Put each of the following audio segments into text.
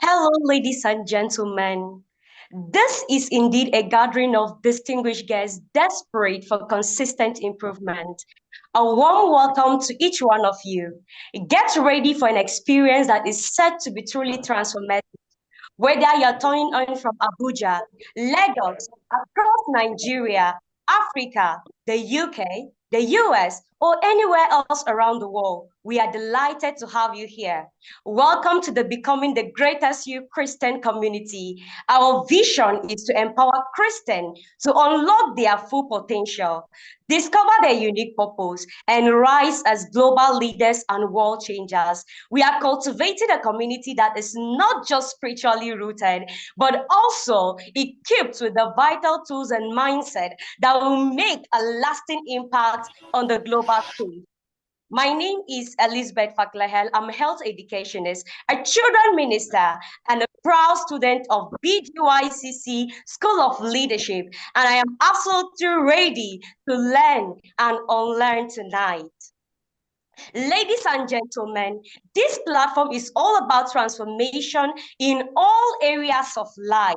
Hello, ladies and gentlemen. This is indeed a gathering of distinguished guests desperate for consistent improvement. A warm welcome to each one of you. Get ready for an experience that is set to be truly transformative. Whether you're turning on from Abuja, Lagos, across Nigeria, Africa, the UK, the US, or anywhere else around the world, we are delighted to have you here. Welcome to the Becoming the Greatest You Christian community. Our vision is to empower Christians to unlock their full potential, discover their unique purpose, and rise as global leaders and world changers. We are cultivating a community that is not just spiritually rooted, but also equipped with the vital tools and mindset that will make a lasting impact on the global stage. My name is Elizabeth Faklahel. I'm a health educationist, a children minister, and a proud student of Bgycc School of Leadership. And I am absolutely ready to learn and unlearn tonight. Ladies and gentlemen, this platform is all about transformation in all areas of life: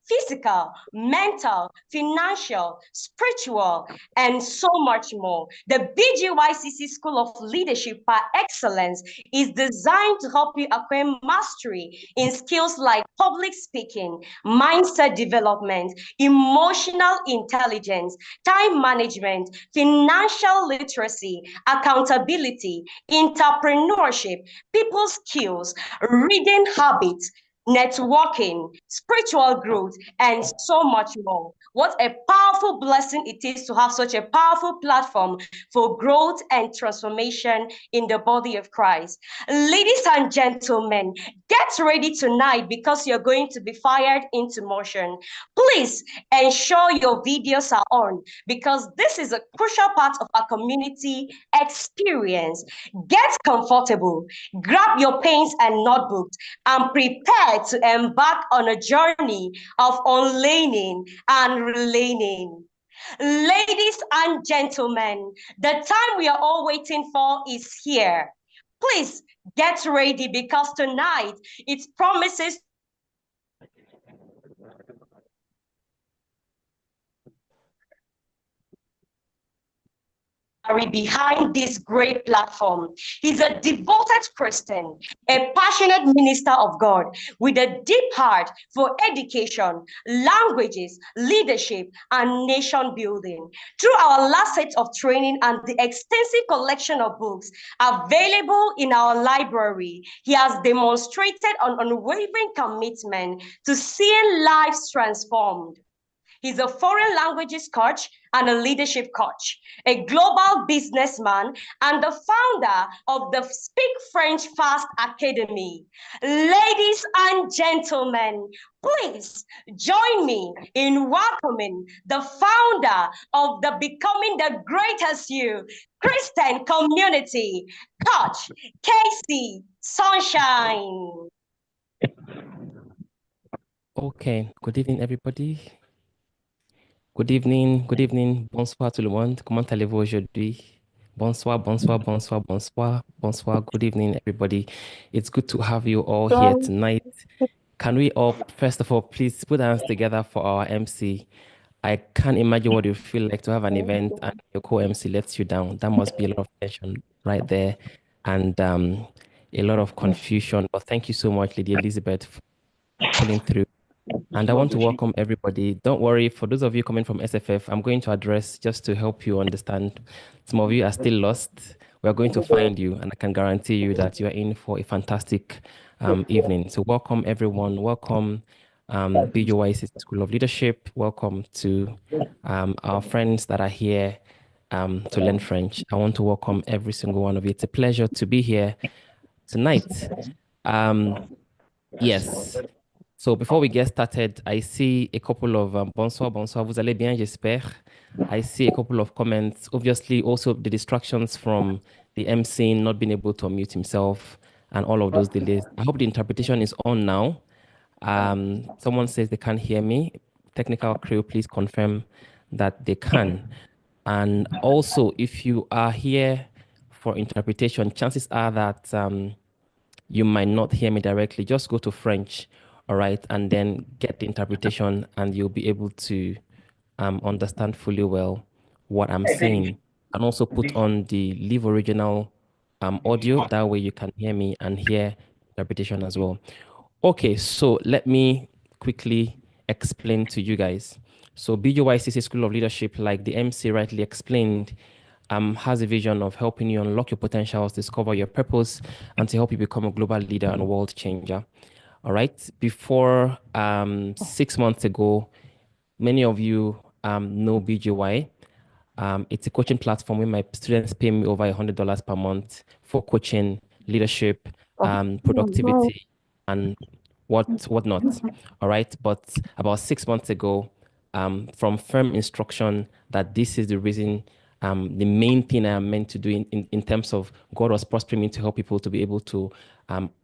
physical, mental, financial, spiritual, and so much more. The Bgycc School of Leadership par excellence is designed to help you acquire mastery in skills like public speaking, mindset development, emotional intelligence, time management, financial literacy, accountability, entrepreneurship, people skills, reading habits, networking, spiritual growth, and so much more. What a powerful blessing it is to have such a powerful platform for growth and transformation in the body of Christ. Ladies and gentlemen, get ready tonight because you're going to be fired into motion. Please ensure your videos are on because this is a crucial part of our community experience. Get comfortable, grab your pens and notebooks, and prepare to embark on a journey of unlearning and relearning. Ladies and gentlemen, the time we are all waiting for is here. Please get ready because tonight it promises behind this great platform. He's a devoted Christian, a passionate minister of God with a deep heart for education, languages, leadership, and nation building. Through our last set of training and the extensive collection of books available in our library, he has demonstrated an unwavering commitment to seeing lives transformed. He's a foreign languages coach and a leadership coach, a global businessman, and the founder of the Speak French Fast Academy. Ladies and gentlemen, please join me in welcoming the founder of the Becoming the Greatest You Christian community, Coach Casey Sunshine. Okay, good evening, everybody. Good evening, bonsoir tout le monde. Comment allez-vous aujourd'hui? Bonsoir, bonsoir, bonsoir, bonsoir, bonsoir. Good evening, everybody. It's good to have you all here tonight. Can we all, first of all, please put our hands together for our MC? I can't imagine what you feel like to have an event and your co-MC lets you down. That must be a lot of tension right there and a lot of confusion. But thank you so much, Lady Elizabeth, for pulling through. And I want to welcome everybody. Don't worry, for those of you coming from SFF, I'm going to address just to help you understand. Some of you are still lost. We're going to find you, and I can guarantee you that you are in for a fantastic evening. So welcome, everyone. Welcome, BUYC School of Leadership. Welcome to our friends that are here to learn French. I want to welcome every single one of you. It's a pleasure to be here tonight. Yes. So before we get started, I see a couple of bonsoir, bonsoir, vous allez bien, j'espère. I see a couple of comments. Obviously, also the distractions from the MC not being able to unmute himself, and all of those delays. I hope the interpretation is on now. Someone says they can't hear me. Technical crew, please confirm that they can. And also, if you are here for interpretation, chances are that you might not hear me directly. Just go to French, all right, and then get the interpretation, and you'll be able to understand fully well what I'm saying. And also put on the live original audio. That way you can hear me and hear interpretation as well. Okay, so let me quickly explain to you guys. So BGYCC School of Leadership, like the MC rightly explained, has a vision of helping you unlock your potentials, discover your purpose, and to help you become a global leader and world changer. All right. Before 6 months ago, many of you know BGY. It's a coaching platform where my students pay me over $100 per month for coaching, leadership, productivity, and whatnot. All right. But about 6 months ago, from firm instruction that this is the reason, the main thing I am meant to do in terms of God was prospering me to help people to be able to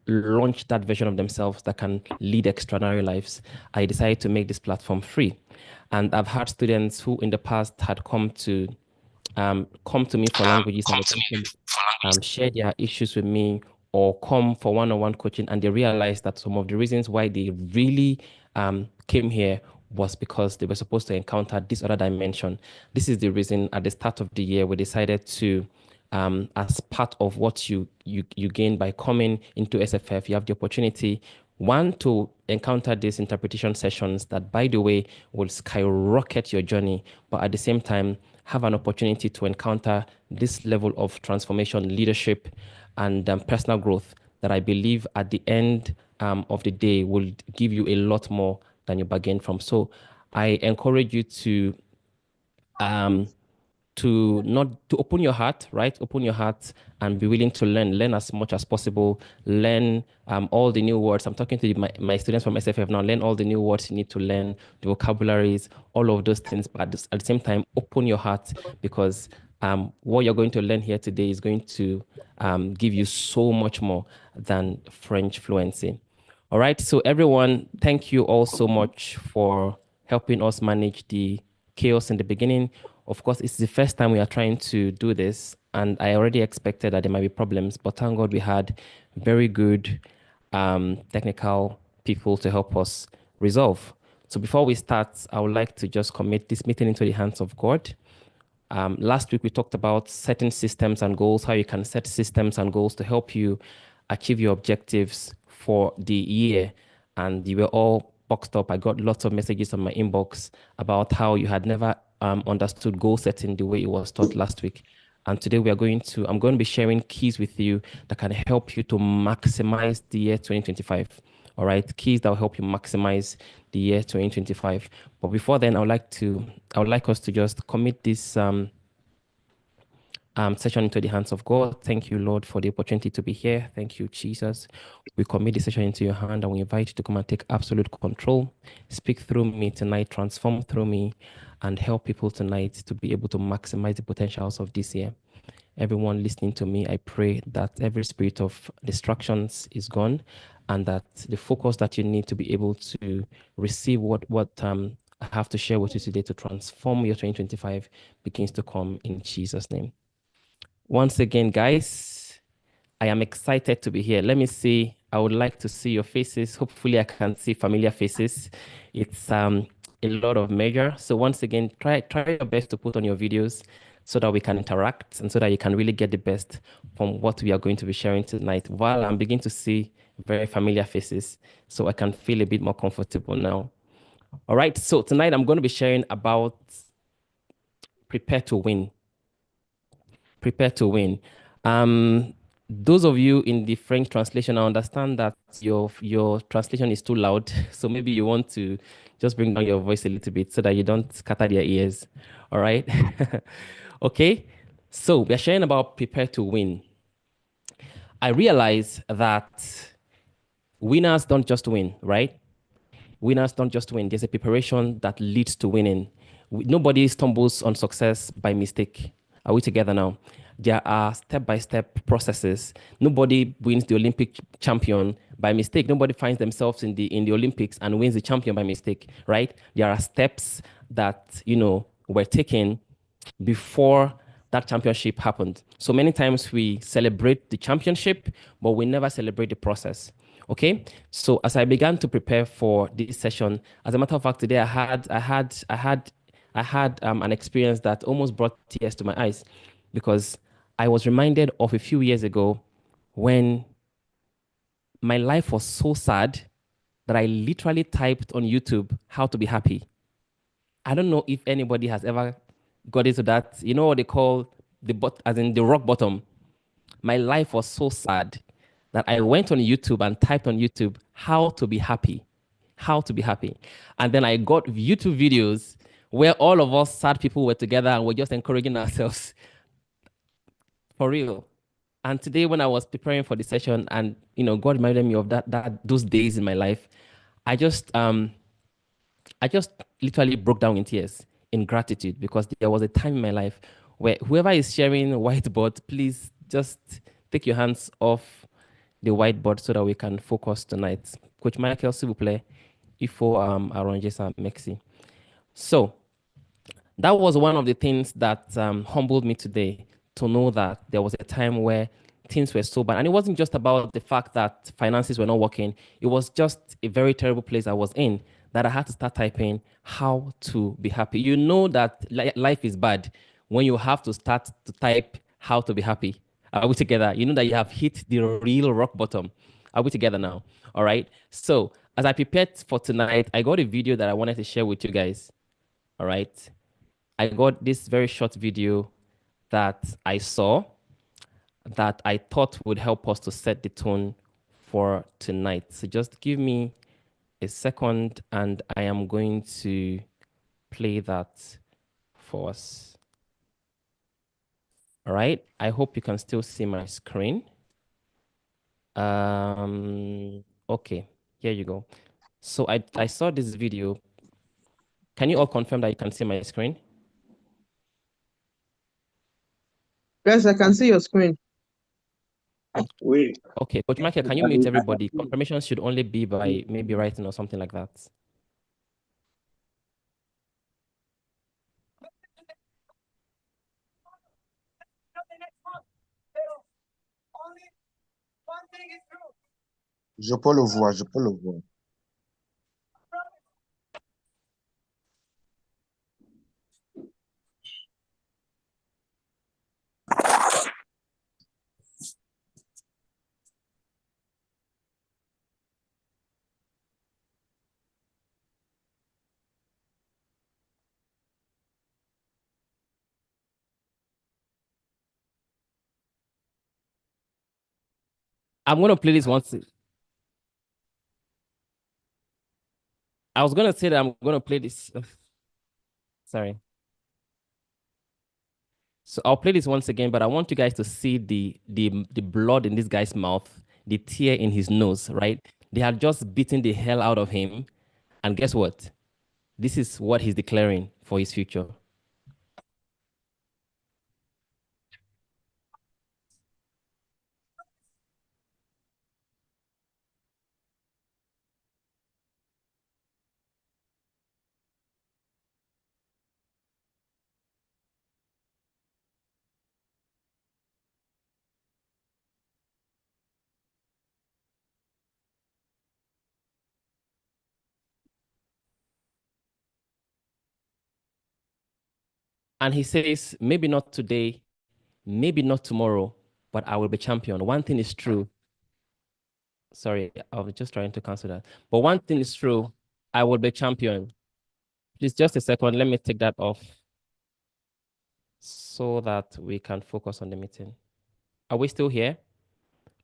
launch that version of themselves that can lead extraordinary lives. I decided to make this platform free. And I've had students who in the past had come to me for languages and essentially share their issues with me or come for one-on-one coaching, and they realize that some of the reasons why they really came here was because they were supposed to encounter this other dimension. This is the reason at the start of the year we decided to as part of what you gain by coming into SFF, you have the opportunity, one, to encounter these interpretation sessions that, by the way, will skyrocket your journey, but at the same time, have an opportunity to encounter this level of transformation, leadership, and personal growth that I believe at the end of the day will give you a lot more than you bargained from. So I encourage you um, to not to open your heart, right? Open your heart and be willing to learn as much as possible. Learn all the new words. I'm talking to my students from SFF now. Learn all the new words you need to learn, the vocabularies, all of those things. But at the same time, open your heart because what you're going to learn here today is going to give you so much more than French fluency. All right. So everyone, thank you all so much for helping us manage the chaos in the beginning. Of course, it's the first time we are trying to do this, and I already expected that there might be problems, but thank God we had very good technical people to help us resolve. So before we start, I would like to just commit this meeting into the hands of God. Last week, we talked about setting systems and goals, how you can set systems and goals to help you achieve your objectives for the year. And you were all boxed up. I got lots of messages on my inbox about how you had never understood goal setting the way it was taught last week. And today I'm going to be sharing keys with you that can help you to maximize the year 2025. All right, keys that will help you maximize the year 2025. But before then, I would like us to just commit this session into the hands of God. Thank you, Lord, for the opportunity to be here. Thank you, Jesus. We commit this session into your hand and we invite you to come and take absolute control. Speak through me tonight, transform through me, and help people tonight to be able to maximize the potentials of this year. Everyone listening to me, I pray that every spirit of distractions is gone and that the focus that you need to be able to receive what I have to share with you today to transform your 2025 begins to come in Jesus' name. Once again, guys, I am excited to be here. Let me see. I would like to see your faces. Hopefully, I can see familiar faces. It's a lot of measure. So once again, try your best to put on your videos so that we can interact and so that you can really get the best from what we are going to be sharing tonight. While I'm beginning to see very familiar faces, so I can feel a bit more comfortable now. All right. So tonight I'm going to be sharing about prepare to win. Prepare to win. Those of you in the French translation, I understand that your translation is too loud, so maybe you want to just bring down your voice a little bit so that you don't scatter their ears. All right. Okay. So we're sharing about prepare to win. I realize that winners don't just win, right? Winners don't just win. There's a preparation that leads to winning. Nobody stumbles on success by mistake. Are we together now? There are step-by-step processes. Nobody wins the Olympic champion by mistake. Nobody finds themselves in the Olympics and wins the champion by mistake, right? There are steps that, were taken before that championship happened. So many times we celebrate the championship, but we never celebrate the process. Okay. So as I began to prepare for this session, as a matter of fact, today I had an experience that almost brought tears to my eyes because I was reminded of a few years ago when my life was so sad that I literally typed on YouTube how to be happy. I don't know if anybody has ever got into that. You know what they call as in the rock bottom. My life was so sad that I went on YouTube and typed on YouTube how to be happy, how to be happy, and then I got YouTube videos where all of us sad people were together and we're just encouraging ourselves for real. And today, when I was preparing for the session, and God reminded me of that those days in my life, I just I just literally broke down in tears in gratitude because there was a time in my life where whoever is sharing whiteboard, please just take your hands off the whiteboard so that we can focus tonight. Coach Michael, s'il vous plaît, il faut arranger ça, merci. So that was one of the things that humbled me today to know that there was a time where things were so bad. And it wasn't just about the fact that finances were not working, it was just a very terrible place I was in that I had to start typing how to be happy. You know that life is bad when you have to start to type how to be happy. Are we together? You know that you have hit the real rock bottom. Are we together now? All right. So, as I prepared for tonight, I got a video that I wanted to share with you guys. All right. I got this very short video that I saw that I thought would help us to set the tone for tonight. So just give me a second and I am going to play that for us. All right. I hope you can still see my screen. Okay, here you go. So I saw this video. Can you all confirm that you can see my screen? Yes, I can see your screen. Wait. Okay, Coach Michael, can you mute everybody? Confirmation should only be by maybe writing or something like that. Je peux le voir, je peux le voir. I'm going to play this once. I was going to say that I'm going to play this. Sorry. So I'll play this once again, but I want you guys to see the blood in this guy's mouth, the tear in his nose, right? They had just beaten the hell out of him. And guess what? This is what he's declaring for his future. And he says, maybe not today, maybe not tomorrow, but I will be champion. One thing is true. Sorry, I was just trying to cancel that. But one thing is true, I will be champion. Please, just a second. Let me take that off so that we can focus on the meeting. Are we still here?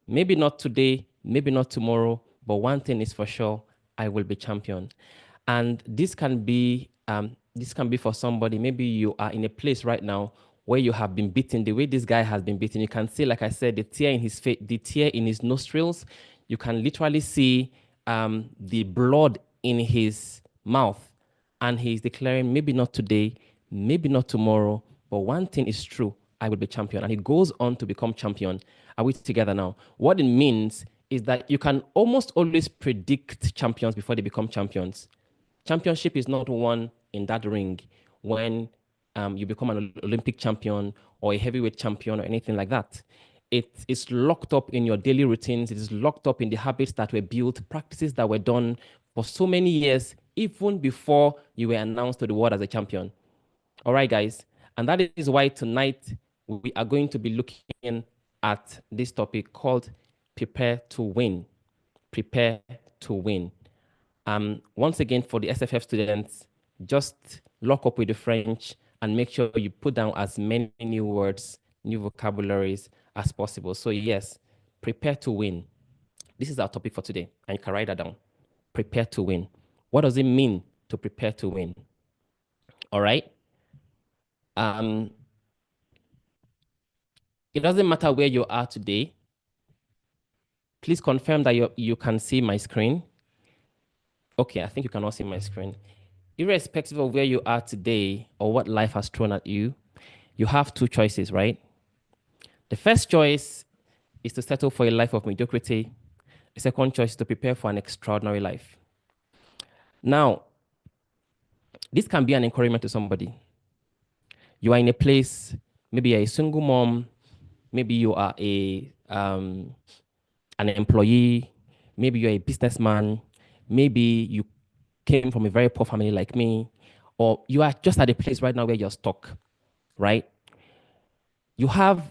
Maybe not today, maybe not tomorrow, but one thing is for sure, I will be champion. And this can be for somebody. Maybe you are in a place right now where you have been beaten the way this guy has been beaten. You can see, like I said, the tear in his face, the tear in his nostrils. You can literally see the blood in his mouth. And he's declaring, maybe not today, maybe not tomorrow, but one thing is true, I will be champion. And he goes on to become champion. Are we together now? What it means is that you can almost always predict champions before they become champions. Championship is not won in that ring when you become an Olympic champion or a heavyweight champion or anything like that. It is locked up in your daily routines. It is locked up in the habits that were built, practices that were done for so many years, even before you were announced to the world as a champion. All right, guys. And that is why tonight we are going to be looking at this topic called Prepare to Win. Prepare to Win. Once again, for the SFF students, just lock up with the French and make sure you put down as many new words, new vocabularies as possible. So yes, prepare to win. This is our topic for today, and you can write that down. Prepare to win. What does it mean to prepare to win? All right. It doesn't matter where you are today. Please confirm that you can see my screen. Okay, I think you can all see my screen. Irrespective of where you are today or what life has thrown at you, you have two choices, right? The first choice is to settle for a life of mediocrity. The second choice is to prepare for an extraordinary life. Now, this can be an encouragement to somebody. You are in a place, maybe you're a single mom, maybe you are an employee, maybe you're a businessman, maybe you came from a very poor family like me, or you are just at a place right now where you're stuck, right? You have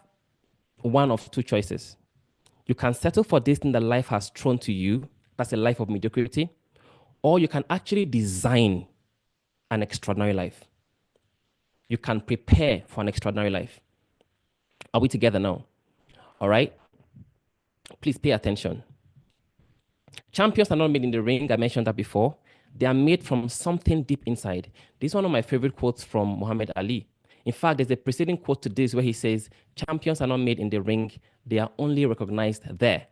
one of two choices. You can settle for this thing that life has thrown to you, that's a life of mediocrity, or you can actually design an extraordinary life. You can prepare for an extraordinary life. Are we together now? All right? Please pay attention. Champions are not made in the ring. I mentioned that before. They are made from something deep inside. This is one of my favorite quotes from Muhammad Ali. In fact, there's a preceding quote to this where he says, champions are not made in the ring. They are only recognized there.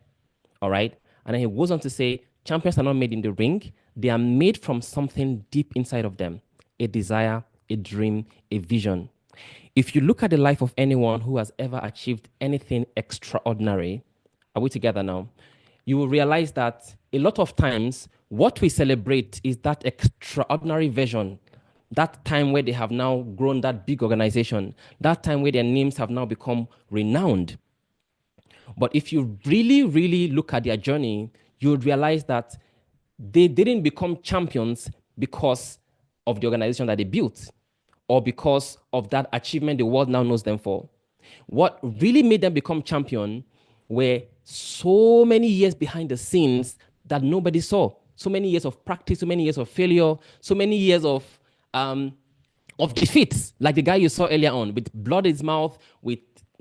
All right? And then he goes on to say, champions are not made in the ring. They are made from something deep inside of them. A desire, a dream, a vision. If you look at the life of anyone who has ever achieved anything extraordinary, are we together now? You will realize that a lot of times what we celebrate is that extraordinary version, that time where they have now grown that big organization, that time where their names have now become renowned. But if you really, really look at their journey, you would realize that they didn't become champions because of the organization that they built or because of that achievement the world now knows them for. What really made them become champion were so many years behind the scenes that nobody saw. So many years of practice, so many years of failure, so many years of defeats, like the guy you saw earlier on, with blood in his mouth, with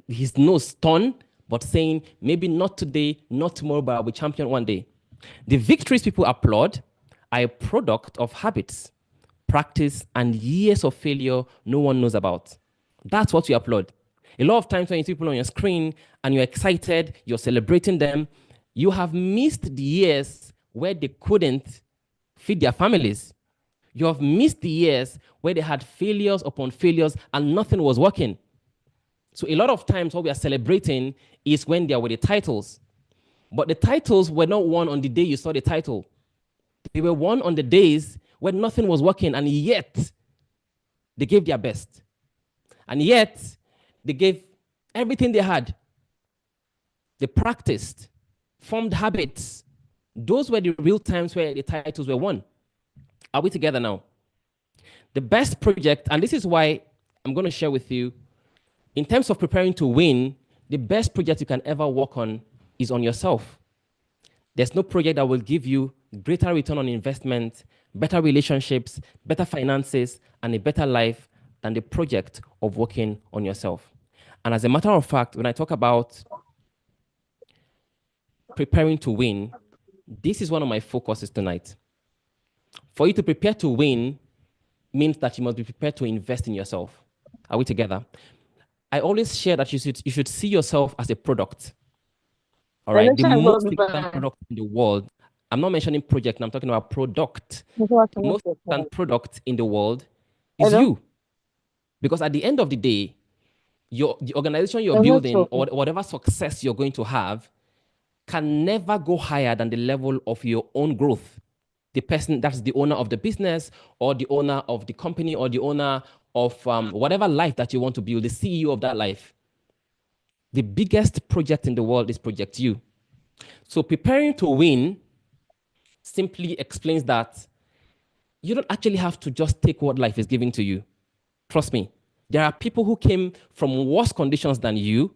his nose torn, but saying, maybe not today, not tomorrow, but I'll be champion one day. The victories people applaud are a product of habits, practice, and years of failure no one knows about. That's what you applaud. A lot of times when you see people on your screen and you're excited, you're celebrating them, you have missed the years where they couldn't feed their families. You have missed the years where they had failures upon failures and nothing was working. So a lot of times what we are celebrating is when they are with the titles. But the titles were not won on the day you saw the title. They were won on the days when nothing was working, and yet they gave their best. And yet they gave everything they had. They practiced, formed habits. Those were the real times where the titles were won. Are we together now? The best project, and this is why I'm going to share with you, in terms of preparing to win, the best project you can ever work on is on yourself. There's no project that will give you greater return on investment, better relationships, better finances, and a better life than the project of working on yourself. And as a matter of fact, when I talk about preparing to win, this is one of my focuses tonight. For you to prepare to win means that you must be prepared to invest in yourself. Are we together? I always share that you should see yourself as a product. All right, the most important product in the world. I'm not mentioning project, I'm talking about product. The most important product in the world is you. Because at the end of the day, the organization you're Your building network. or whatever success you're going to have can never go higher than the level of your own growth. The person that's the owner of the business or the owner of the company or the owner of whatever life that you want to build, the CEO of that life. The biggest project in the world is Project You. So preparing to win simply explains that you don't actually have to just take what life is giving to you. Trust me, there are people who came from worse conditions than you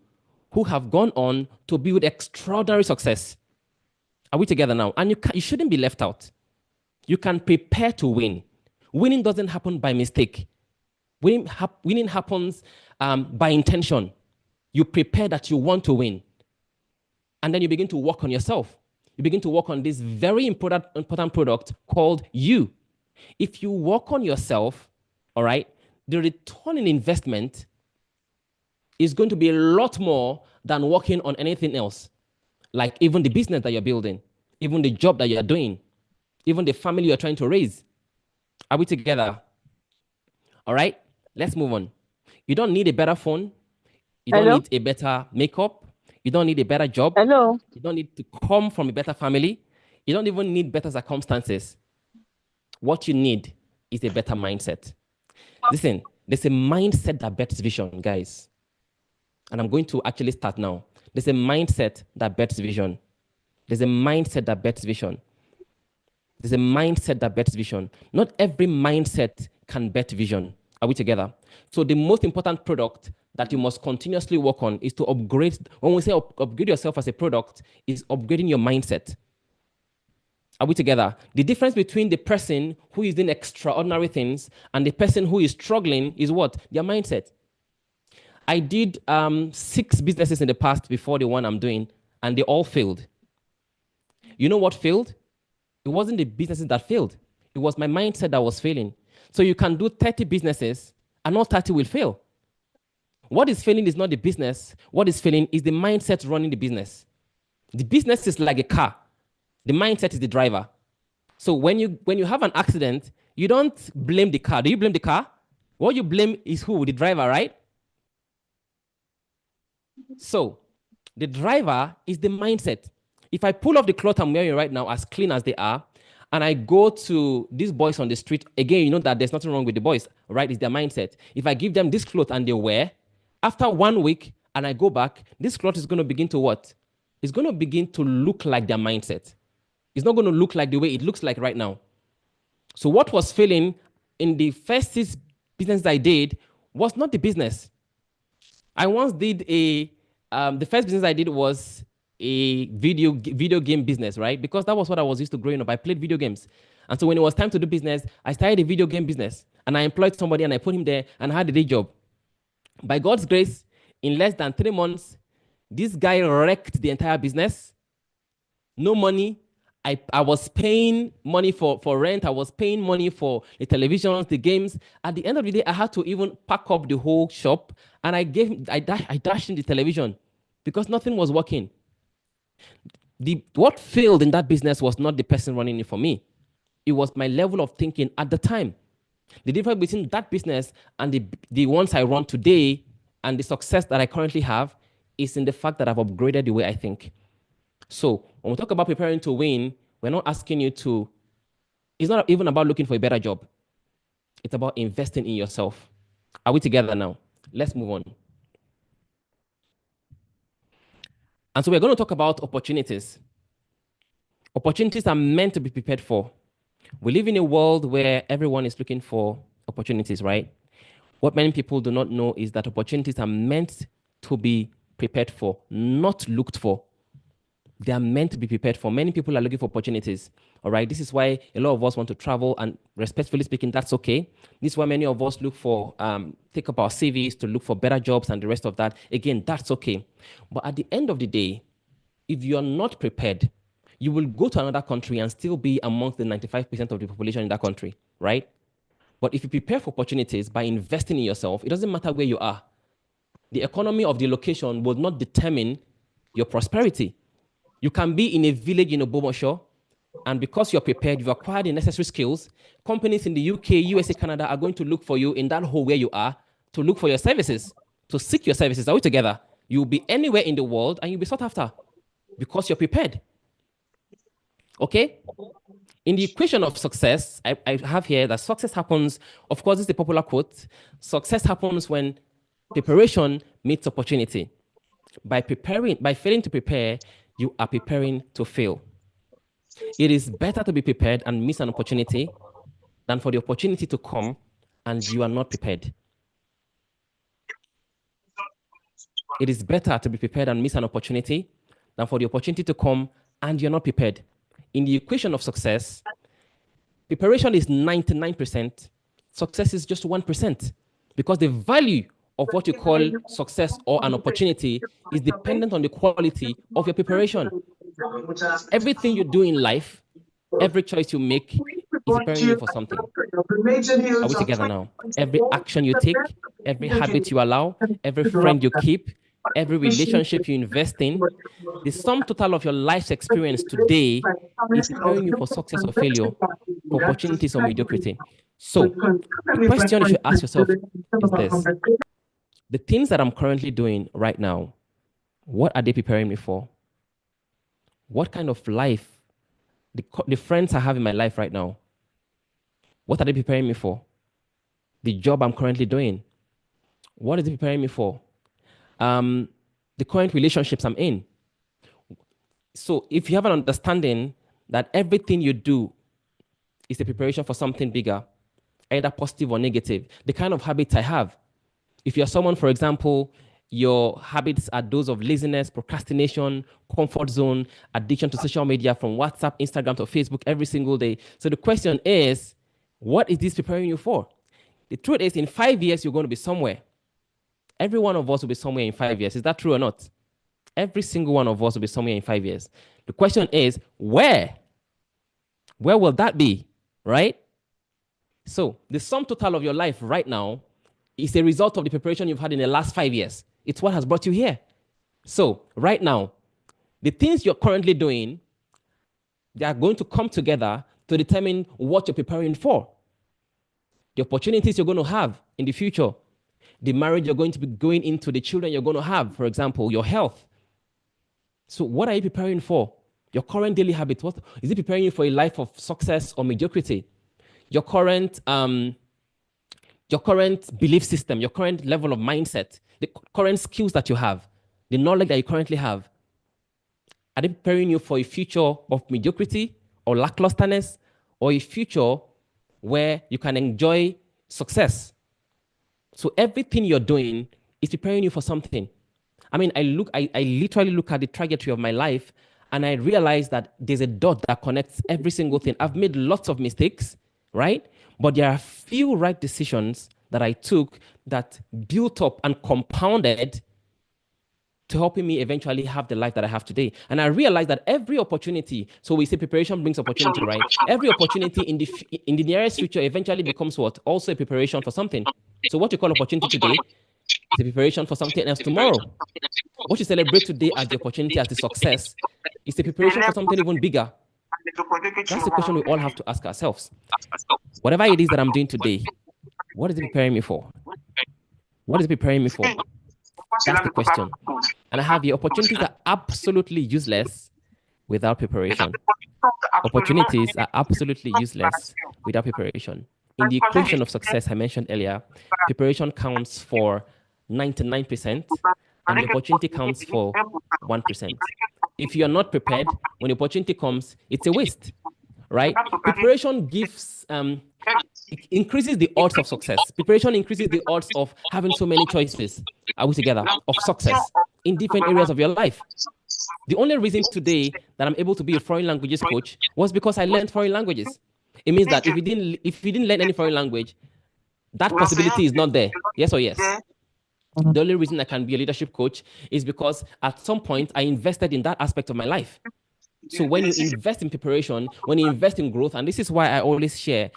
who have gone on to build extraordinary success. Are we together now? And you shouldn't be left out. You can prepare to win. Winning doesn't happen by mistake. Winning happens by intention. You prepare that you want to win. And then you begin to work on yourself. You begin to work on this very important product called you. If you work on yourself, all right, the return in investment is going to be a lot more than working on anything else. Like even the business that you're building, even the job that you're doing, even the family you're trying to raise. Are we together? All right, let's move on. You don't need a better phone. You don't Hello? need a better makeup. You don't need a better job. Hello? You don't need to come from a better family. You don't even need better circumstances. What you need is a better mindset. Listen, there's a mindset that bets vision, guys. And I'm going to actually start now. There's a mindset that bets vision. There's a mindset that bets vision. There's a mindset that bets vision. Not every mindset can bet vision. Are we together? So the most important product that you must continuously work on is to upgrade. When we say upgrade yourself as a product, is upgrading your mindset. Are we together? The difference between the person who is doing extraordinary things and the person who is struggling is what? Their mindset. I did 6 businesses in the past before the one I'm doing, and they all failed. You know what failed? It wasn't the businesses that failed. It was my mindset that was failing. So you can do 30 businesses and all 30 will fail. What is failing is not the business. What is failing is the mindset running the business. The business is like a car. The mindset is the driver. So when you have an accident, you don't blame the car. Do you blame the car? What you blame is who? The driver, right? So the driver is the mindset. If I pull off the cloth I'm wearing right now, as clean as they are, and I go to these boys on the street, again, you know that there's nothing wrong with the boys, right? It's their mindset. If I give them this cloth and they wear, after 1 week and I go back, this cloth is going to begin to what? It's going to begin to look like their mindset. It's not going to look like the way it looks like right now. So what was failing in the first 6 businesses I did was not the business. I once did the first business I did was a video game business, right? Because that was what I was used to growing up. I played video games. And so when it was time to do business, I started a video game business and I employed somebody and I put him there and I had a day job. By God's grace, in less than 3 months, this guy wrecked the entire business. No money. I was paying money for rent. I was paying money for the televisions, the games. At the end of the day, I had to even pack up the whole shop and I dashed in the television because nothing was working. What failed in that business was not the person running it for me. It was my level of thinking at the time. The difference between that business and the ones I run today and the success that I currently have is in the fact that I've upgraded the way I think. So when we talk about preparing to win, we're not asking you to, it's not even about looking for a better job. It's about investing in yourself. Are we together now? Let's move on. And so we're going to talk about opportunities. Opportunities are meant to be prepared for. We live in a world where everyone is looking for opportunities, right? What many people do not know is that opportunities are meant to be prepared for, not looked for. They are meant to be prepared for. Many people are looking for opportunities. All right. This is why a lot of us want to travel, and respectfully speaking, that's okay. This is why many of us look for, take up our CVs to look for better jobs and the rest of that. Again, that's okay. But at the end of the day, if you are not prepared, you will go to another country and still be amongst the 95% of the population in that country, right? But if you prepare for opportunities by investing in yourself, it doesn't matter where you are. The economy of the location will not determine your prosperity. You can be in a village in Obomoshore, and because you're prepared, you've acquired the necessary skills, companies in the UK, USA, Canada are going to look for you in that hole where you are to look for your services. to seek your services. Are we together? You'll be anywhere in the world and you'll be sought after because you're prepared. Okay? In the equation of success, I have here that success happens, of course, this is a popular quote. Success happens when preparation meets opportunity. By failing to prepare, you are preparing to fail. It is better to be prepared and miss an opportunity than for the opportunity to come and you are not prepared. It is better to be prepared and miss an opportunity than for the opportunity to come and you're not prepared. In the equation of success, preparation is 99%, success is just 1%, because the value of what you call success or an opportunity is dependent on the quality of your preparation. Everything you do in life, every choice you make is preparing you for something. Are we together now? Every action you take, every habit you allow, every friend you keep, every relationship you invest in, the sum total of your life's experience today is preparing you for success or failure, for opportunities or mediocrity. So, the question you should ask yourself is this: the things that I'm currently doing right now, what are they preparing me for? What kind of life, the friends I have in my life right now, what are they preparing me for? The job I'm currently doing, what is it preparing me for? The current relationships I'm in. So if you have an understanding that everything you do is a preparation for something bigger, either positive or negative, the kind of habits I have. If you're someone, for example, your habits are those of laziness, procrastination, comfort zone, addiction to social media, from WhatsApp, Instagram to Facebook every single day. So the question is, what is this preparing you for? The truth is, in 5 years, you're going to be somewhere. Every one of us will be somewhere in 5 years. Is that true or not? Every single one of us will be somewhere in 5 years. The question is, where? Where will that be, right? So the sum total of your life right now is a result of the preparation you've had in the last 5 years. It's what has brought you here. So right now, the things you're currently doing, they are going to come together to determine what you're preparing for. The opportunities you're going to have in the future, the marriage you're going to be going into, the children you're going to have, for example, your health. So what are you preparing for? Your current daily habits, what is it preparing you for a life of success or mediocrity? Your current belief system, your current level of mindset, the current skills that you have, the knowledge that you currently have, are they preparing you for a future of mediocrity or lacklusterness, or a future where you can enjoy success? So everything you're doing is preparing you for something. I mean, I literally look at the trajectory of my life and I realize that there's a dot that connects every single thing. I've made lots of mistakes, right? But there are few right decisions that I took that built up and compounded to helping me eventually have the life that I have today. And I realized that every opportunity, so we say preparation brings opportunity, right? Every opportunity in the nearest future eventually becomes what? Also a preparation for something. So what you call opportunity today is a preparation for something else tomorrow. What you celebrate today as the opportunity, as the success, is a preparation for something even bigger. That's the question we all have to ask ourselves. Whatever it is that I'm doing today, what is it preparing me for? What is it preparing me for? That's the question. And I have the opportunities are absolutely useless without preparation. Opportunities are absolutely useless without preparation. In the equation of success I mentioned earlier, preparation counts for 99% and the opportunity counts for 1%. If you're not prepared, when the opportunity comes, it's a waste, right? Preparation gives, it increases the odds of success. Preparation increases the odds of having so many choices, are we together, of success in different areas of your life. The only reason today that I'm able to be a foreign languages coach was because I learned foreign languages. It means that if you didn't learn any foreign language, that possibility is not there. Yes or yes? The only reason I can be a leadership coach is because at some point I invested in that aspect of my life. So when you invest in preparation, when you invest in growth, and this is why I always share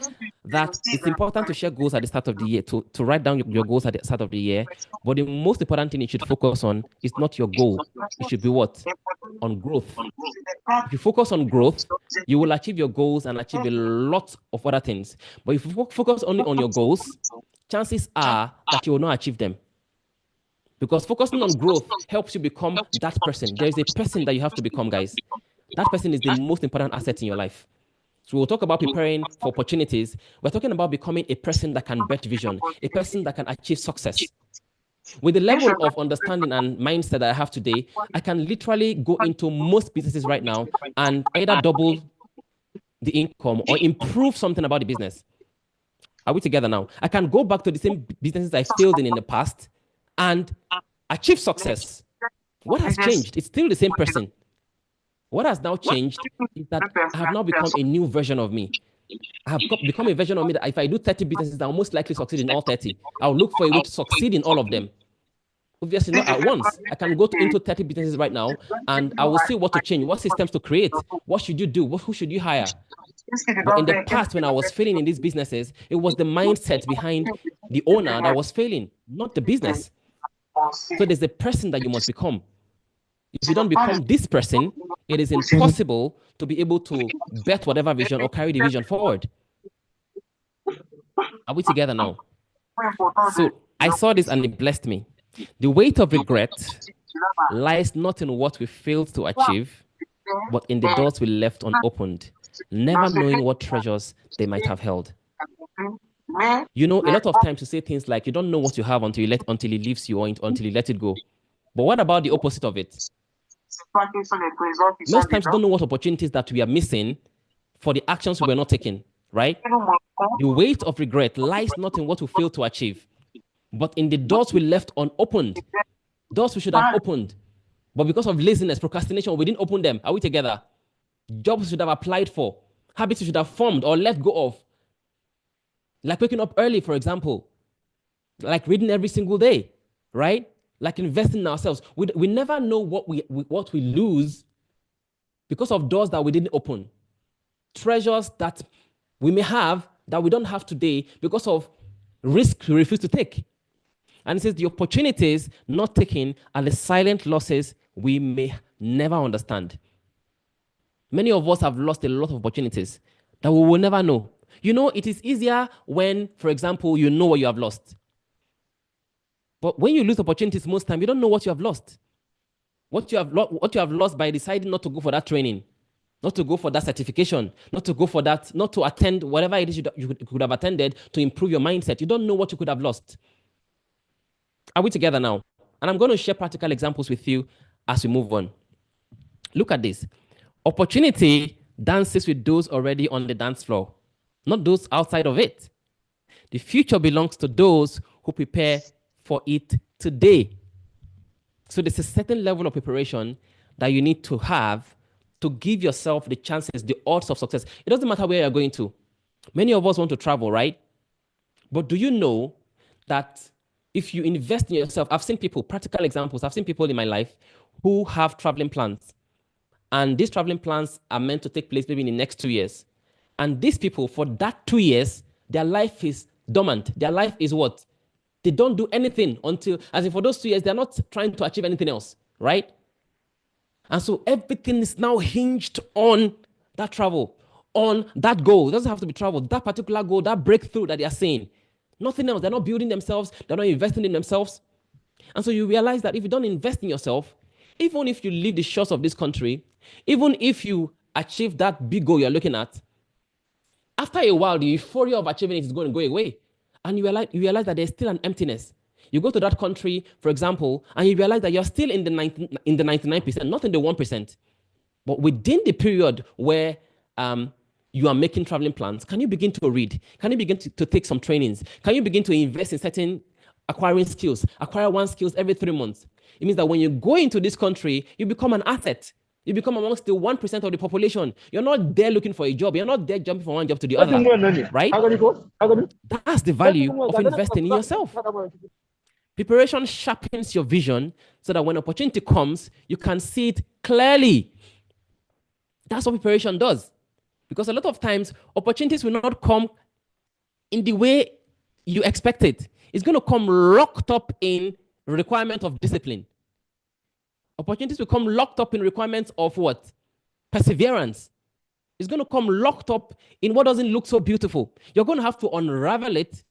that it's important to share goals at the start of the year, to write down your goals at the start of the year. But the most important thing you should focus on is not your goal. It should be what? On growth. If you focus on growth, you will achieve your goals and achieve a lot of other things. But if you focus only on your goals, chances are that you will not achieve them. Because focusing on growth helps you become that person. There is a person that you have to become, guys. That person is the most important asset in your life. So we'll talk about preparing for opportunities. We're talking about becoming a person that can bet vision, a person that can achieve success. With the level of understanding and mindset that I have today, I can literally go into most businesses right now and either double the income or improve something about the business. Are we together now? I can go back to the same businesses I failed in the past and achieve success. What has changed? It's still the same person. What has now changed is that I have now become a new version of me. I have become a version of me that if I do 30 businesses, I'll most likely succeed in all 30. I'll look for a way to succeed in all of them. Obviously, not at once. I can go into 30 businesses right now and I will see what to change, what systems to create, what should you do, who should you hire. But in the past, when I was failing in these businesses, it was the mindset behind the owner that was failing, not the business. So there's a person that you must become. If you don't become this person, it is impossible to be able to bet whatever vision or carry the vision forward. Are we together now? So I saw this and it blessed me. The weight of regret lies not in what we failed to achieve, but in the doors we left unopened, never knowing what treasures they might have held. You know, a lot of times you say things like you don't know what you have until it leaves you or until you let it go. But what about the opposite of it? Most times you don't know what opportunities that we are missing for the actions we were not taking, right? The weight of regret lies not in what we failed to achieve, but in the doors we left unopened, doors we should have opened. But because of laziness, procrastination, we didn't open them. Are we together? Jobs we should have applied for, habits we should have formed or let go of. Like waking up early, for example. Like reading every single day, right? Like investing in ourselves. We never know what we lose because of doors that we didn't open. Treasures that we may have that we don't have today because of risk we refuse to take. And it says the opportunities not taken are the silent losses we may never understand. Many of us have lost a lot of opportunities that we will never know. You know, it is easier when, for example, you know what you have lost. But when you lose opportunities most time, you don't know what you have lost. What you have lost by deciding not to go for that training, not to go for that certification, not to go for that, not to attend whatever it is you could have attended to improve your mindset. You don't know what you could have lost. Are we together now? And I'm going to share practical examples with you as we move on. Look at this. Opportunity dances with those already on the dance floor, not those outside of it. The future belongs to those who prepare for it today. So there's a certain level of preparation that you need to have to give yourself the chances, the odds of success. It doesn't matter where you're going to. Many of us want to travel, right? But do you know that if you invest in yourself, I've seen people, practical examples, I've seen people in my life who have traveling plans. And these traveling plans are meant to take place maybe in the next 2 years. And these people, for that 2 years, their life is dormant. Their life is what? They don't do anything until, as in for those 2 years, they're not trying to achieve anything else, right? And so everything is now hinged on that travel, on that goal. It doesn't have to be travel, that particular goal, that breakthrough that they are seeing. Nothing else. They're not building themselves. They're not investing in themselves. And so you realize that if you don't invest in yourself, even if you leave the shores of this country, even if you achieve that big goal you're looking at, after a while, the euphoria of achieving it is going to go away. And you realize that there's still an emptiness. You go to that country, for example, and you realize that you're still in the 99%, not in the 1%. But within the period where you are making traveling plans, can you begin to read? Can you begin to take some trainings? Can you begin to invest in certain acquiring skills? Acquire one skills every 3 months. It means that when you go into this country, you become an asset. You become amongst the 1% of the population. You're not there looking for a job. You're not there jumping from one job to the other, right? That's the value of investing in yourself. Preparation sharpens your vision so that when opportunity comes, you can see it clearly. That's what preparation does. Because a lot of times, opportunities will not come in the way you expect it. It's going to come locked up in requirement of discipline. Opportunities will come locked up in requirements of what? Perseverance. It's going to come locked up in what doesn't look so beautiful. You're going to have to unravel it.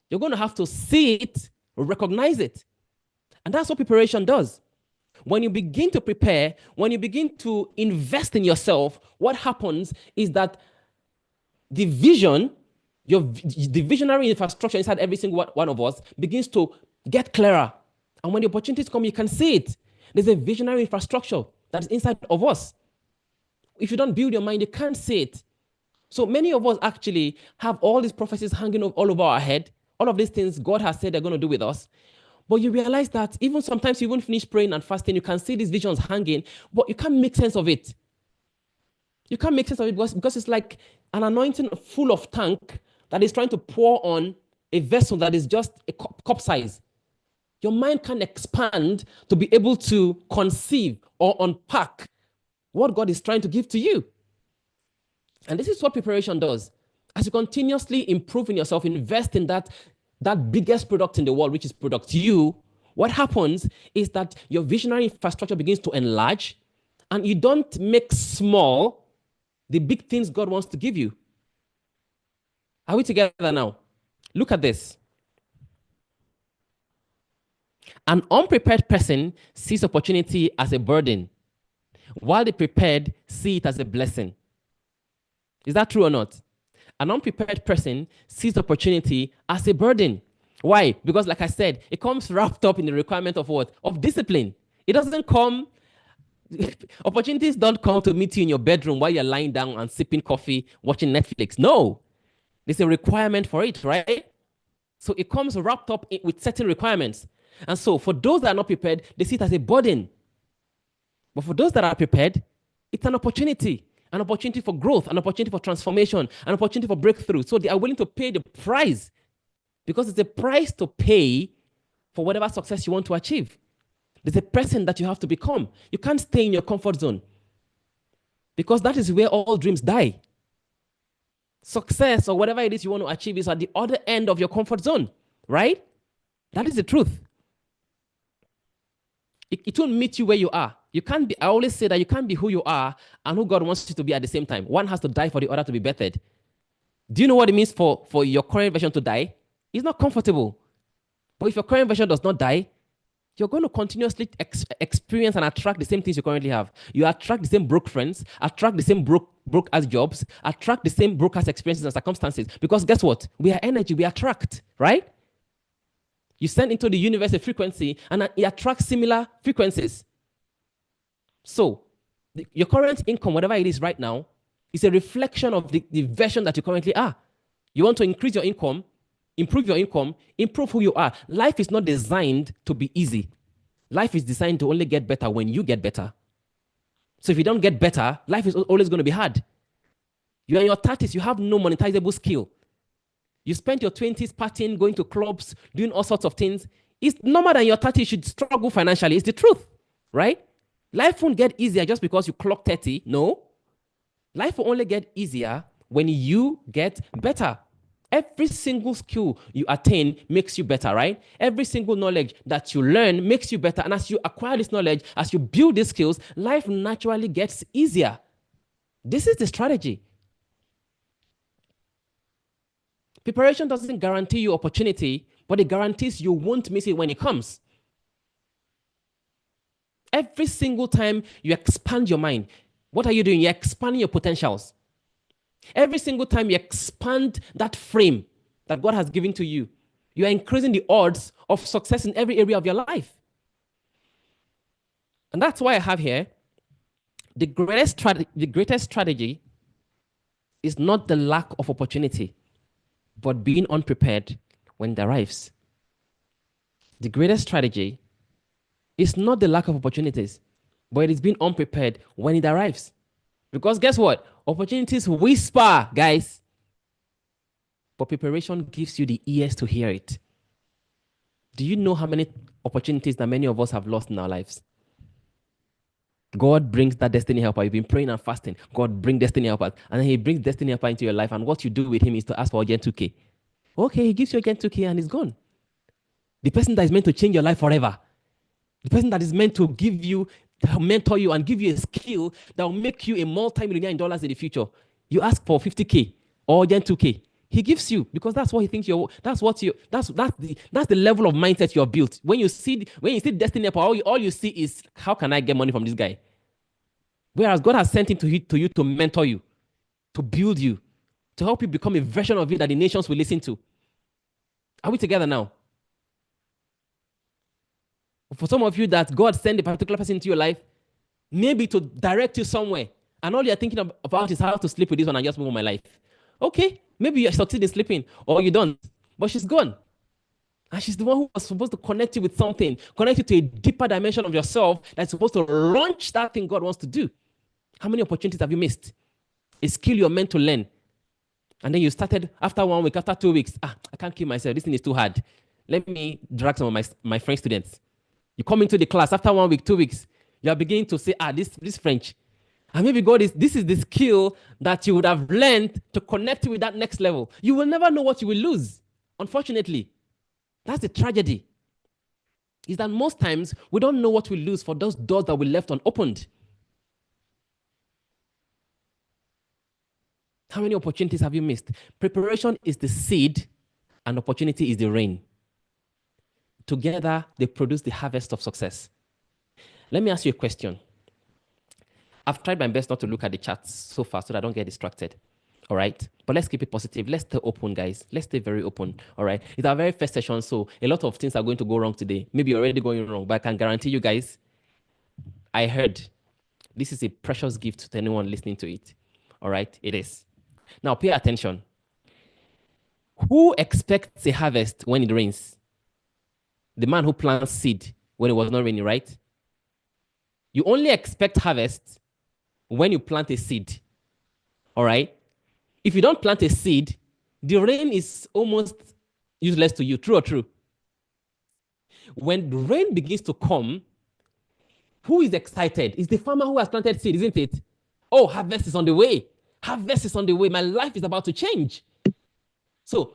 You're going to have to see it, recognize it. And that's what preparation does. When you begin to prepare, when you begin to invest in yourself, what happens is that the vision, the visionary infrastructure inside every single one of us begins to get clearer. And when the opportunities come, you can see it. There's a visionary infrastructure that is inside of us. If you don't build your mind, you can't see it. So many of us actually have all these prophecies hanging all over our head, all of these things God has said they're going to do with us. But you realize that even sometimes you even finish praying and fasting, you can see these visions hanging, but you can't make sense of it. You can't make sense of it because it's like an anointing full of tank that is trying to pour on a vessel that is just a cup size. Your mind can expand to be able to conceive or unpack what God is trying to give to you. And this is what preparation does. As you continuously improve in yourself, invest in that biggest product in the world, which is product you, what happens is that your visionary infrastructure begins to enlarge, and you don't make small the big things God wants to give you. Are we together now? Look at this. An unprepared person sees opportunity as a burden, while the prepared see it as a blessing. Is that true or not? An unprepared person sees opportunity as a burden. Why? Because like I said, it comes wrapped up in the requirement of what? Of discipline. It doesn't come, opportunities don't come to meet you in your bedroom while you're lying down and sipping coffee, watching Netflix. No, there's a requirement for it, right? So it comes wrapped up with certain requirements. And so for those that are not prepared, they see it as a burden. But for those that are prepared, it's an opportunity for growth, an opportunity for transformation, an opportunity for breakthrough. So they are willing to pay the price because it's a price to pay for whatever success you want to achieve. There's a person that you have to become. You can't stay in your comfort zone because that is where all dreams die. Success or whatever it is you want to achieve is at the other end of your comfort zone, right? That is the truth. It won't meet you where you are. You can't be, I always say that you can't be who you are and who God wants you to be at the same time. One has to die for the other to be bettered. Do you know what it means for your current version to die? It's not comfortable. But if your current version does not die, you're going to continuously experience and attract the same things you currently have. You attract the same broke friends, attract the same broke as jobs, attract the same broke as experiences and circumstances. Because guess what? We are energy, we attract, right? You send into the universe a frequency and it attracts similar frequencies. So your current income, whatever it is right now, is a reflection of the version that you currently are. You want to increase your income, improve your income, improve who you are. Life is not designed to be easy. Life is designed to only get better when you get better. So if you don't get better, life is always going to be hard. You're in your 30s, you have no monetizable skill. You spent your 20s partying, going to clubs, doing all sorts of things. It's normal that in your 30s you should struggle financially. It's the truth, right? Life won't get easier just because you clock 30. No. Life will only get easier when you get better. Every single skill you attain makes you better, right? Every single knowledge that you learn makes you better. And as you acquire this knowledge, as you build these skills, life naturally gets easier. This is the strategy. Preparation doesn't guarantee you opportunity, but it guarantees you won't miss it when it comes. Every single time you expand your mind, what are you doing? You're expanding your potentials. Every single time you expand that frame that God has given to you, you are increasing the odds of success in every area of your life. And that's why I have here, the greatest strategy is not the lack of opportunity, but being unprepared when it arrives. The greatest strategy is not the lack of opportunities, but it is being unprepared when it arrives. Because guess what? Opportunities whisper, guys. But preparation gives you the ears to hear it. Do you know how many opportunities that many of us have lost in our lives? God brings that destiny helper. You've been praying and fasting. God brings destiny helper. And then he brings destiny helper into your life. And what you do with him is to ask for Gen 2K. Okay, he gives you Gen 2K and it's gone. The person that is meant to change your life forever. The person that is meant to give you, mentor you and give you a skill that will make you a multi-millionaire in dollars in the future. You ask for 50K or Gen 2K. He gives you because that's what he thinks you're. That's the level of mindset you're built. When you see destiny, all you see is how can I get money from this guy? Whereas God has sent him to you to mentor you, to build you, to help you become a version of you that the nations will listen to. Are we together now? For some of you, that God sent a particular person into your life, maybe to direct you somewhere, and all you're thinking about is how to sleep with this one and just move on my life. Okay, maybe you succeed in sleeping, or you don't, but she's gone. And she's the one who was supposed to connect you with something, connect you to a deeper dimension of yourself that's supposed to launch that thing God wants to do. How many opportunities have you missed? A skill you're meant to learn. And then you started after 1 week, after 2 weeks. I can't keep myself. This thing is too hard. Let me drag some of my French students. You come into the class after 1 week, 2 weeks, you are beginning to say, this French. And maybe this is the skill that you would have learned to connect with that next level. You will never know what you will lose, unfortunately. That's the tragedy. Is that most times we don't know what we lose for those doors that we left unopened. How many opportunities have you missed? Preparation is the seed and opportunity is the rain. Together, they produce the harvest of success. Let me ask you a question. I've tried my best not to look at the charts so far so that I don't get distracted. All right? But let's keep it positive. Let's stay open, guys. Let's stay very open. All right? It's our very first session, so a lot of things are going to go wrong today. Maybe you're already going wrong, but I can guarantee you guys, I heard this is a precious gift to anyone listening to it. All right? It is. Now, pay attention. Who expects a harvest when it rains? The man who plants seed when it was not raining, right? You only expect harvest when you plant a seed. All right? If you don't plant a seed, the rain is almost useless to you. True or true? When the rain begins to come, who is excited? It's the farmer who has planted seed, isn't it? Oh, harvest is on the way. Harvest is on the way. My life is about to change. So,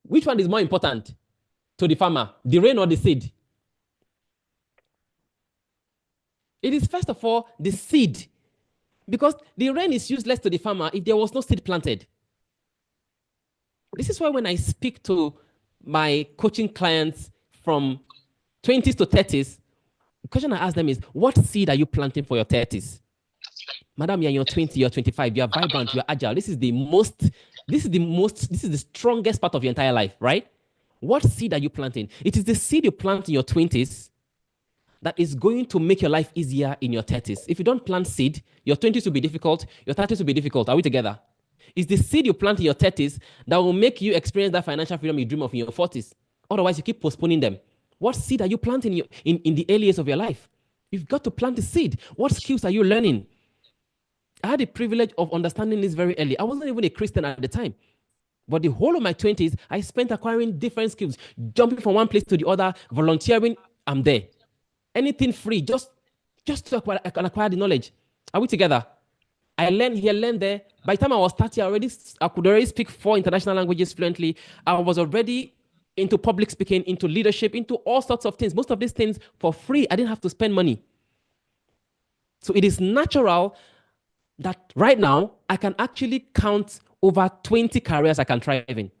which one is more important to the farmer, the rain or the seed? It is first of all the seed, because the rain is useless to the farmer if there was no seed planted. This is why when I speak to my coaching clients from 20s to 30s, the question I ask them is, what seed are you planting for your 30s? Madam, you're in your 20, you're 25, you're vibrant, you're agile. This is the strongest part of your entire life, right? What seed are you planting? It is the seed you plant in your 20s that is going to make your life easier in your 30s. If you don't plant seed, your 20s will be difficult, your 30s will be difficult. Are we together? It's the seed you plant in your 30s that will make you experience that financial freedom you dream of in your 40s. Otherwise, you keep postponing them. What seed are you planting in the early years of your life? You've got to plant the seed. What skills are you learning? I had the privilege of understanding this very early. I wasn't even a Christian at the time. But the whole of my 20s, I spent acquiring different skills, jumping from one place to the other, volunteering, I'm there. Anything free, just to acquire the knowledge. Are we together? I learned here, learned there. By the time I was 30, I could already speak 4 international languages fluently. I was already into public speaking, into leadership, into all sorts of things. Most of these things for free. I didn't have to spend money. So it is natural that right now, I can actually count over 20 careers I can thrive in.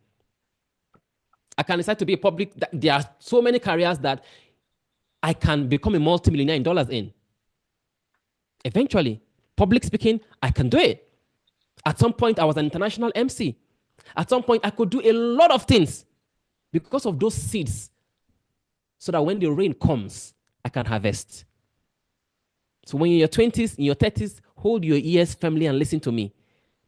I can decide to be a public, there are so many careers that I can become a multimillionaire in dollars in. Eventually, public speaking, I can do it. At some point, I was an international MC. At some point, I could do a lot of things because of those seeds, so that when the rain comes, I can harvest. So when you're in your 20s, in your 30s, hold your ears firmly and listen to me.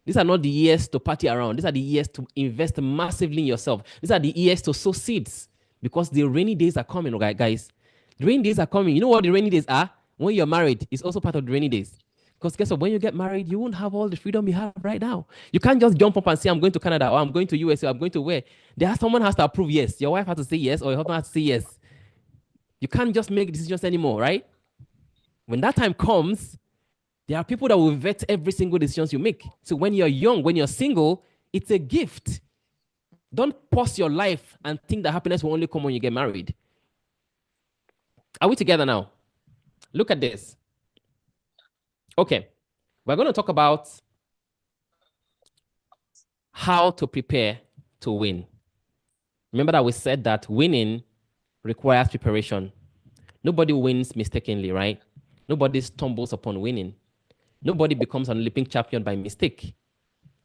These are not the years to party around. These are the years to invest massively in yourself. These are the years to sow seeds, because the rainy days are coming, okay, guys. The rainy days are coming. You know what the rainy days are? When you're married, it's also part of the rainy days. Because guess what? When you get married, you won't have all the freedom you have right now. You can't just jump up and say, I'm going to Canada, or I'm going to USA, or I'm going to where. Someone has to approve yes. Your wife has to say yes, or your husband has to say yes. You can't just make decisions anymore, right? When that time comes, there are people that will vet every single decision you make. So when you're young, when you're single, it's a gift. Don't pause your life and think that happiness will only come when you get married. Are we together now? Look at this. Okay, we're going to talk about how to prepare to win. Remember that we said that winning requires preparation. Nobody wins mistakenly, right? Nobody stumbles upon winning. Nobody becomes an Olympic champion by mistake.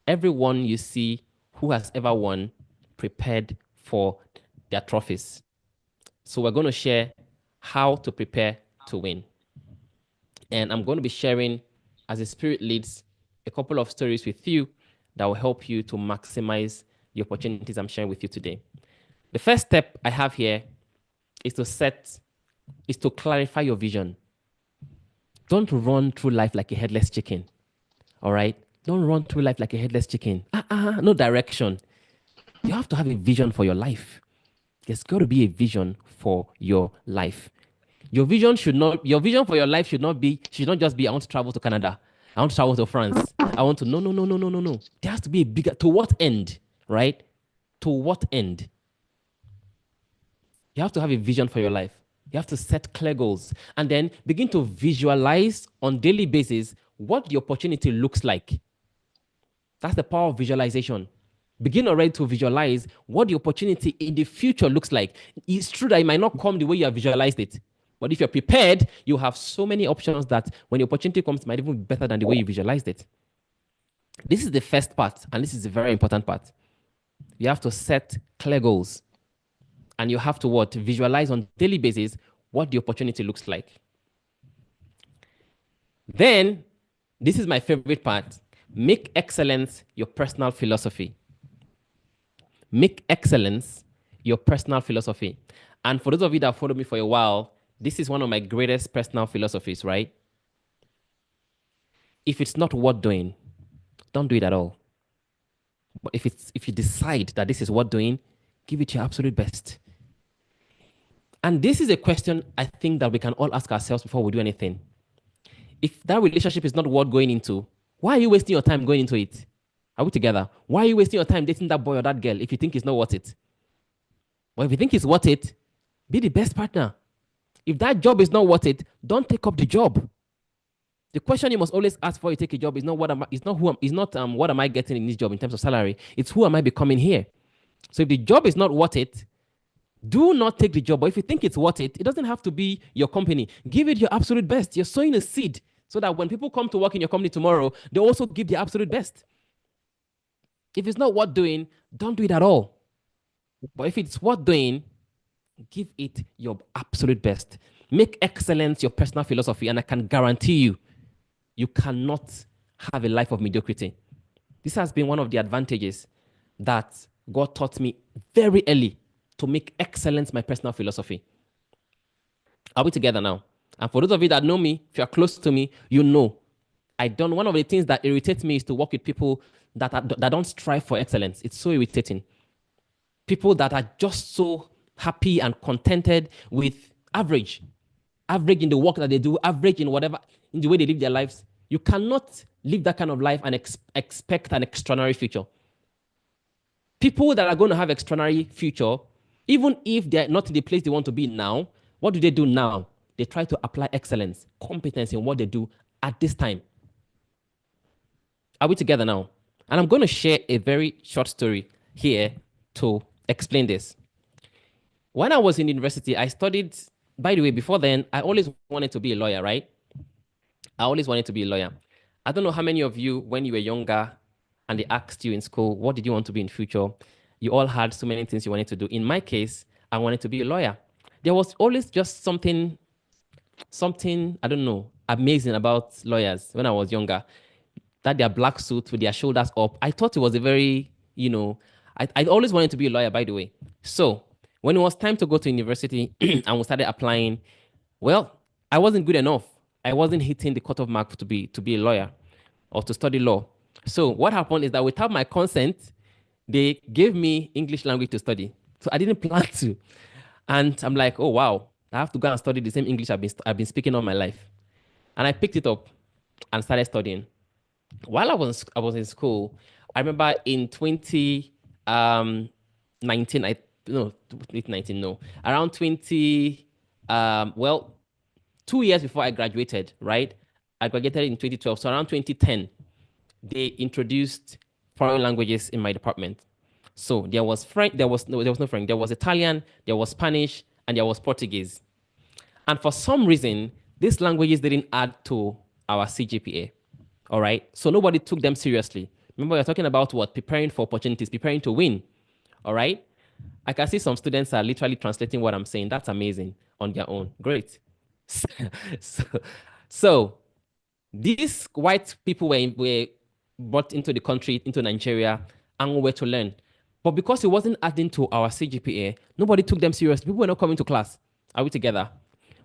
Everyone you see who has ever won prepared for their trophies. So we're going to share how to prepare to win. And I'm going to be sharing, as the Spirit leads, a couple of stories with you that will help you to maximize the opportunities I'm sharing with you today. The first step I have here is to clarify your vision. Don't run through life like a headless chicken. All right? Don't run through life like a headless chicken. No direction. You have to have a vision for your life. There's got to be a vision for your life. Your vision for your life should not just be I want to travel to Canada. I want to travel to France. I want to no. There has to be a bigger, to what end, right? To what end? You have to have a vision for your life. You have to set clear goals and then begin to visualize on daily basis what the opportunity looks like. That's the power of visualization. Begin already to visualize what the opportunity in the future looks like. It's true that it might not come the way you have visualized it. But if you're prepared, you have so many options that when the opportunity comes, it might even be better than the way you visualized it. This is the first part, and this is the very important part. You have to set clear goals. And you have to visualize on daily basis what the opportunity looks like. Then, this is my favorite part. Make excellence your personal philosophy. Make excellence your personal philosophy. And for those of you that followed me for a while, this is one of my greatest personal philosophies, right? If it's not worth doing, don't do it at all. But if you decide that this is worth doing, give it your absolute best. And this is a question I think that we can all ask ourselves before we do anything. If that relationship is not worth going into, why are you wasting your time going into it? Are we together? Why are you wasting your time dating that boy or that girl if you think it's not worth it? But if you think it's worth it, be the best partner. If that job is not worth it, don't take up the job. The question you must always ask before you take a job is not what am I getting in this job in terms of salary. It's who am I becoming here. So if the job is not worth it, do not take the job. But if you think it's worth it, it doesn't have to be your company. Give it your absolute best. You're sowing a seed so that when people come to work in your company tomorrow, they also give their absolute best. If it's not worth doing, don't do it at all. But if it's worth doing, give it your absolute best. Make excellence your personal philosophy, and I can guarantee you, you cannot have a life of mediocrity. This has been one of the advantages that God taught me very early, to make excellence my personal philosophy. Are we together now? And for those of you that know me, if you're close to me, you know, one of the things that irritates me is to work with people that don't strive for excellence. It's so irritating. People that are just so happy and contented with average in the work that they do, average in whatever, in the way they live their lives. You cannot live that kind of life and expect an extraordinary future. People that are going to have extraordinary future, even if they're not in the place they want to be now, what do they do now? They try to apply excellence, competence in what they do at this time. Are we together now? And I'm going to share a very short story here to explain this. When I was in university, I studied, by the way, before then, I always wanted to be a lawyer, right? I always wanted to be a lawyer. I don't know how many of you, when you were younger and they asked you in school, what did you want to be in future? You all had so many things you wanted to do. In my case, I wanted to be a lawyer. There was always just something, I don't know, amazing about lawyers when I was younger. That their black suit with their shoulders up. I thought it was a very, I always wanted to be a lawyer, by the way. So when it was time to go to university and we started applying, well, I wasn't good enough. I wasn't hitting the cutoff mark to be a lawyer or to study law. So what happened is that without my consent, they gave me English language to study. So I didn't plan to. And I'm like, oh, wow, I have to go and study the same English I've been speaking all my life. And I picked it up and started studying. While I was in school, I remember in 2019, around 20, 2 years before I graduated, right? I graduated in 2012. So around 2010, they introduced foreign languages in my department. So there was French, there was no French, there was Italian, there was Spanish, and there was Portuguese. And for some reason, these languages didn't add to our CGPA. All right. So nobody took them seriously. Remember, we're talking about what? Preparing for opportunities, preparing to win. All right. I can see some students are literally translating what I'm saying. That's amazing on their own. Great. so, so these white people were brought into the country, into Nigeria, and were to learn. But because it wasn't adding to our CGPA, nobody took them seriously. People were not coming to class. Are we together?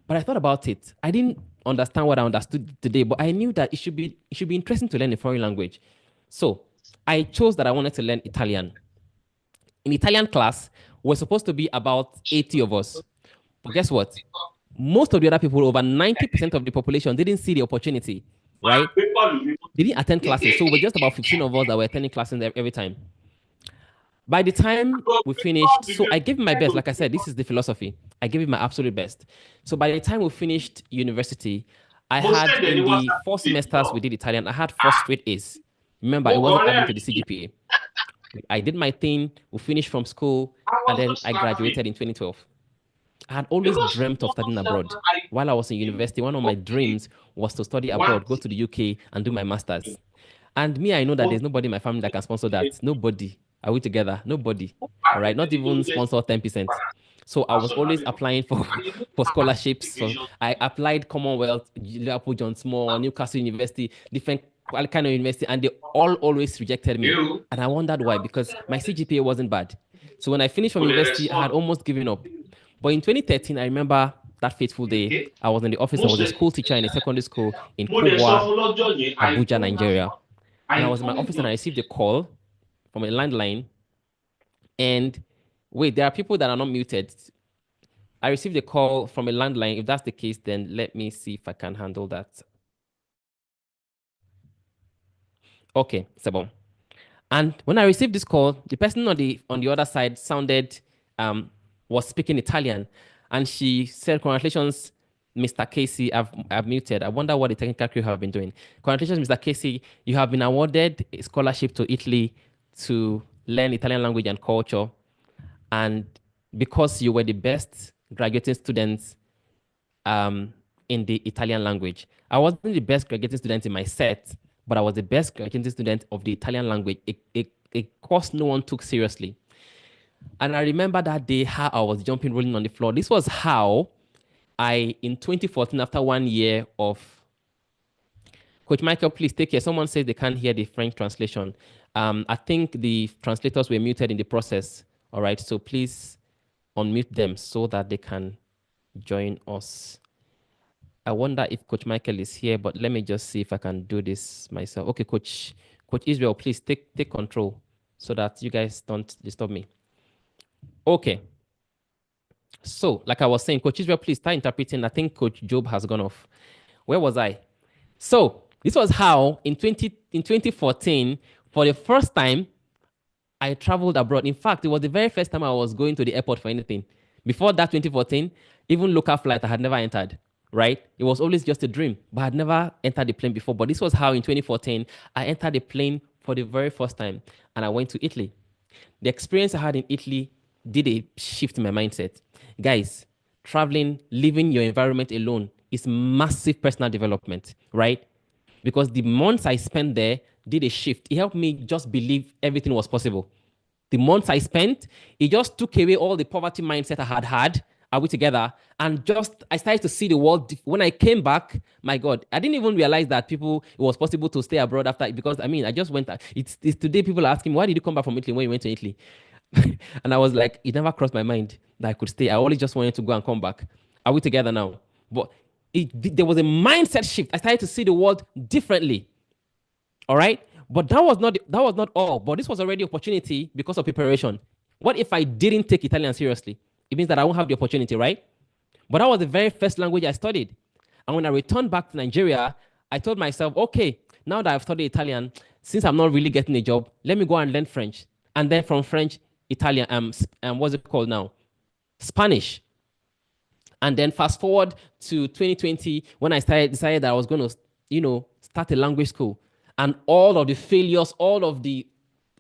But I thought about it. I didn't understand what I understood today, but I knew that it should be interesting to learn a foreign language. So I chose that I wanted to learn Italian. In Italian class, we're supposed to be about 80 of us. But guess what? Most of the other people, over 90% of the population, didn't see the opportunity, right? They didn't attend classes. So we're just about 15 of us that were attending classes every time. By the time we finished, so I gave it my best. Like I said, this is the philosophy. I gave it my absolute best. So by the time we finished university, I had in the 4 semesters we did Italian, I had 4 straight A's. Remember, it wasn't adding to the CGPA. I did my thing, we finished from school, and then I graduated in 2012. I had always dreamt of studying abroad. While I was in university, one of my dreams was to study abroad, go to the UK and do my master's. And me, I know that there's nobody in my family that can sponsor that. Nobody. Are we together? Nobody. All right. Not even sponsor 10%. So I was always applying for, for scholarships. So I applied Commonwealth, Liverpool, John Small, Newcastle University, different kind of university, and they all always rejected me. And I wondered why, because my CGPA wasn't bad. So when I finished from university, I had almost given up. But in 2013, I remember that fateful day. I was in the office. I was a school teacher in a secondary school in Kubwa, Abuja, Nigeria. And I was in my office and I received a call from a landline. And wait, there are people that are not muted. I received a call from a landline. If that's the case, then let me see if I can handle that. Okay, c'est bon. And when I received this call, the person on the other side sounded was speaking Italian, and she said, "Congratulations, Mr. Casey. I've muted. I wonder what the technical crew have been doing. Congratulations, Mr. Casey. You have been awarded a scholarship to Italy to learn Italian language and culture, and because you were the best graduating students in the Italian language. I wasn't the best graduating student in my set, but I was the best graduating student of the Italian language. A course no one took seriously. And I remember that day how I was jumping, rolling on the floor. This was how in 2014, after 1 year of Coach Michael, please take care. Someone says they can't hear the French translation. I think the translators were muted in the process. All right, so please unmute them so that they can join us. I wonder if Coach Michael is here, but let me just see if I can do this myself. Okay, Coach Israel, please take control so that you guys don't disturb me. Okay. So, like I was saying, Coach Israel, please start interpreting. I think Coach Job has gone off. Where was I? So, this was how in 2014, for the first time, I traveled abroad. In fact, it was the very first time I was going to the airport for anything. Before that, 2014, even local flight I had never entered, right? It was always just a dream, but I had never entered the plane before. But this was how in 2014, I entered the plane for the very first time, and I went to Italy. The experience I had in Italy did a shift in my mindset. Guys, traveling, leaving your environment alone is massive personal development, right? Because the months I spent there did a shift. It helped me just believe everything was possible. The months I spent, it just took away all the poverty mindset I had had. Are we together? And just, I started to see the world. When I came back, my God, I didn't even realize that it was possible to stay abroad after, because I just went, it's today people are asking, why did you come back from Italy when you went to Italy? And I was like, it never crossed my mind that I could stay. I always just wanted to go and come back. Are we together now? But there was a mindset shift. I started to see the world differently. All right. But that was not all. But this was already opportunity because of preparation. What if I didn't take Italian seriously? It means that I won't have the opportunity, right? But that was the very first language I studied. And when I returned back to Nigeria, I told myself, okay, now that I've studied Italian, since I'm not really getting a job, let me go and learn French. And then from French, Italian, what's it called now? Spanish. And then fast forward to 2020, when I decided that I was going to, start a language school. And all of the failures, all of the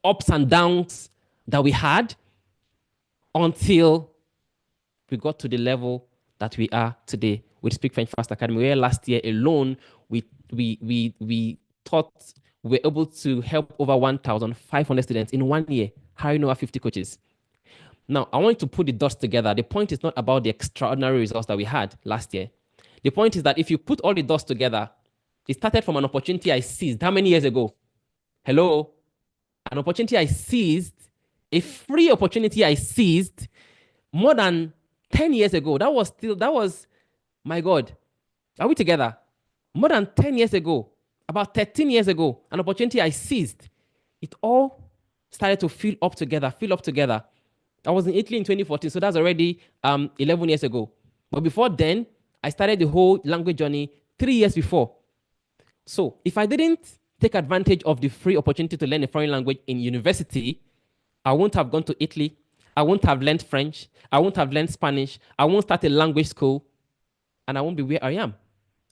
ups and downs that we had until we got to the level that we are today with Speak French Fast Academy, where last year alone we thought we were able to help over 1,500 students in 1 year, hiring over 50 coaches. Now, I want to put the dots together. The point is not about the extraordinary results that we had last year. The point is that if you put all the dots together, it started from an opportunity I seized. How many years ago? Hello? An opportunity I seized, a free opportunity I seized more than 10 years ago. That was, my God. Are we together? More than 10 years ago, about 13 years ago, an opportunity I seized. It all started to fill up together. I was in Italy in 2014, so that's already 11 years ago. But before then, I started the whole language journey 3 years before. So if I didn't take advantage of the free opportunity to learn a foreign language in university, I won't have gone to Italy. I won't have learned French. I won't have learned Spanish. I won't start a language school. And I won't be where I am.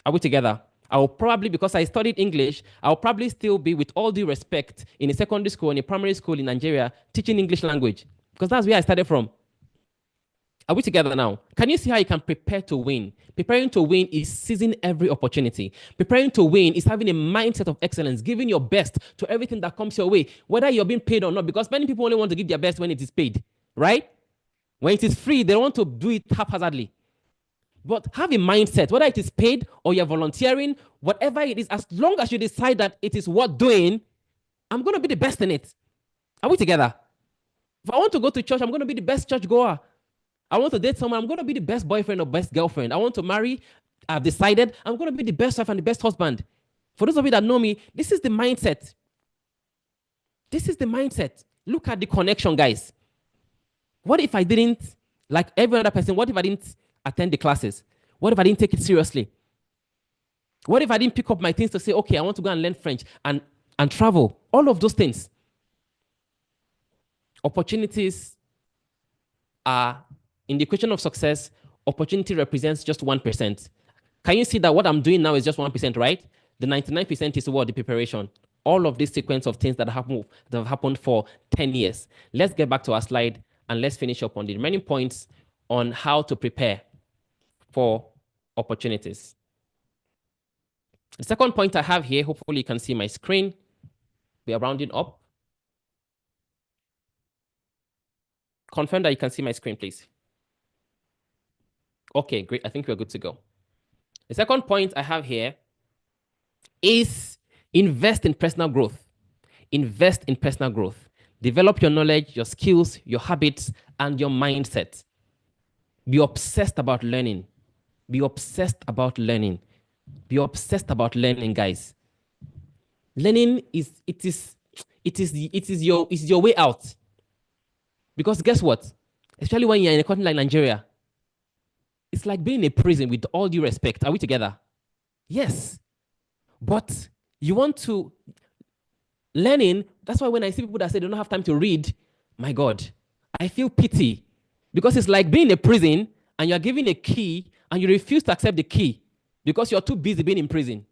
Are we together? I will probably, because I studied English, I'll probably still be, with all due respect, in a secondary school, in a primary school in Nigeria, teaching English language. Because that's where I started from. Are we together now? Can you see how you can prepare to win? Preparing to win is seizing every opportunity. Preparing to win is having a mindset of excellence, giving your best to everything that comes your way, whether you're being paid or not, because many people only want to give their best when it is paid, right? When it is free, they don't want to do it haphazardly. But have a mindset, whether it is paid or you're volunteering, whatever it is, as long as you decide that it is worth doing, I'm going to be the best in it. Are we together? If I want to go to church, I'm going to be the best church goer. I want to date someone, I'm going to be the best boyfriend or best girlfriend. I want to marry, I've decided I'm going to be the best wife and the best husband. For those of you that know me, this is the mindset. This is the mindset. Look at the connection, guys. What if I didn't, like every other person, what if I didn't attend the classes? What if I didn't take it seriously? What if I didn't pick up my things to say, okay, I want to go and learn French and travel? All of those things. Opportunities are, in the equation of success, opportunity represents just 1%. Can you see that what I'm doing now is just 1%, right? The 99% is what? The preparation. All of this sequence of things that have happened for 10 years. Let's get back to our slide and let's finish up on the remaining points on how to prepare for opportunities. The second point I have here, hopefully you can see my screen. We are rounding up. Confirm that you can see my screen, please. Okay, great. I think we're good to go. The second point I have here is invest in personal growth. Invest in personal growth. Develop your knowledge, your skills, your habits, and your mindset. Be obsessed about learning. Be obsessed about learning. Be obsessed about learning, guys. Learning is your way out. Because guess what? Especially when you're in a country like Nigeria, it's like being in a prison, with all due respect. Are we together? Yes. But you want to learning. That's why when I see people that say they don't have time to read, my God, I feel pity. Because it's like being in a prison and you're given a key and you refuse to accept the key because you're too busy being in prison.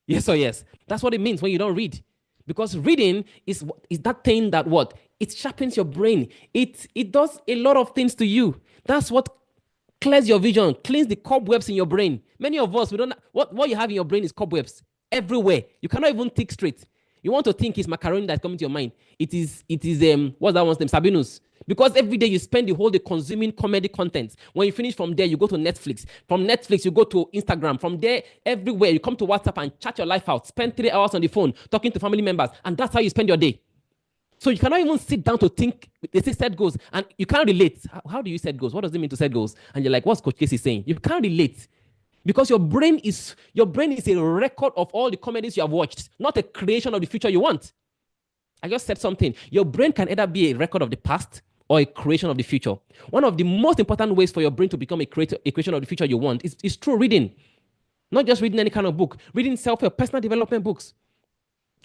Yes or yes? That's what it means when you don't read. Because reading is that thing that what? It sharpens your brain. It does a lot of things to you. That's what clears your vision, cleans the cobwebs in your brain. Many of us, we don't. What you have in your brain is cobwebs everywhere. You cannot even think straight. You want to think it's macaroni that's coming to your mind. It is what's that one's name? Sabinus. Because every day you spend the whole day consuming comedy content. When you finish from there, you go to Netflix. From Netflix, you go to Instagram. From there, everywhere, you come to WhatsApp and chat your life out. Spend 3 hours on the phone talking to family members. And that's how you spend your day. So you cannot even sit down to think. They say set goals. And you can't relate. How do you set goals? What does it mean to set goals? And you're like, what's Coach Casey saying? You can't relate. Because your brain is a record of all the comedies you have watched, not a creation of the future you want. I just said something. Your brain can either be a record of the past or a creation of the future. One of the most important ways for your brain to become a creation of the future you want is through reading. Not just reading any kind of book, reading self-help, personal development books.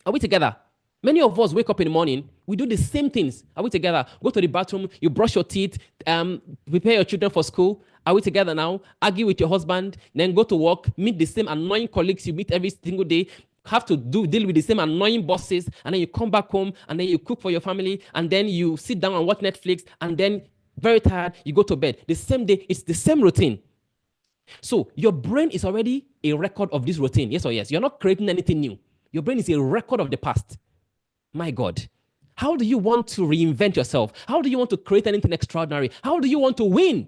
Are we together? Many of us wake up in the morning, we do the same things. Are we together? Go to the bathroom, you brush your teeth, prepare your children for school. Are we together now? Argue with your husband, then go to work, meet the same annoying colleagues you meet every single day, have to deal with the same annoying bosses, and then you come back home, and then you cook for your family, and then you sit down and watch Netflix, and then very tired, you go to bed. The same day, it's the same routine. So your brain is already a record of this routine. Yes or yes? You're not creating anything new. Your brain is a record of the past. My God. How do you want to reinvent yourself? How do you want to create anything extraordinary? How do you want to win?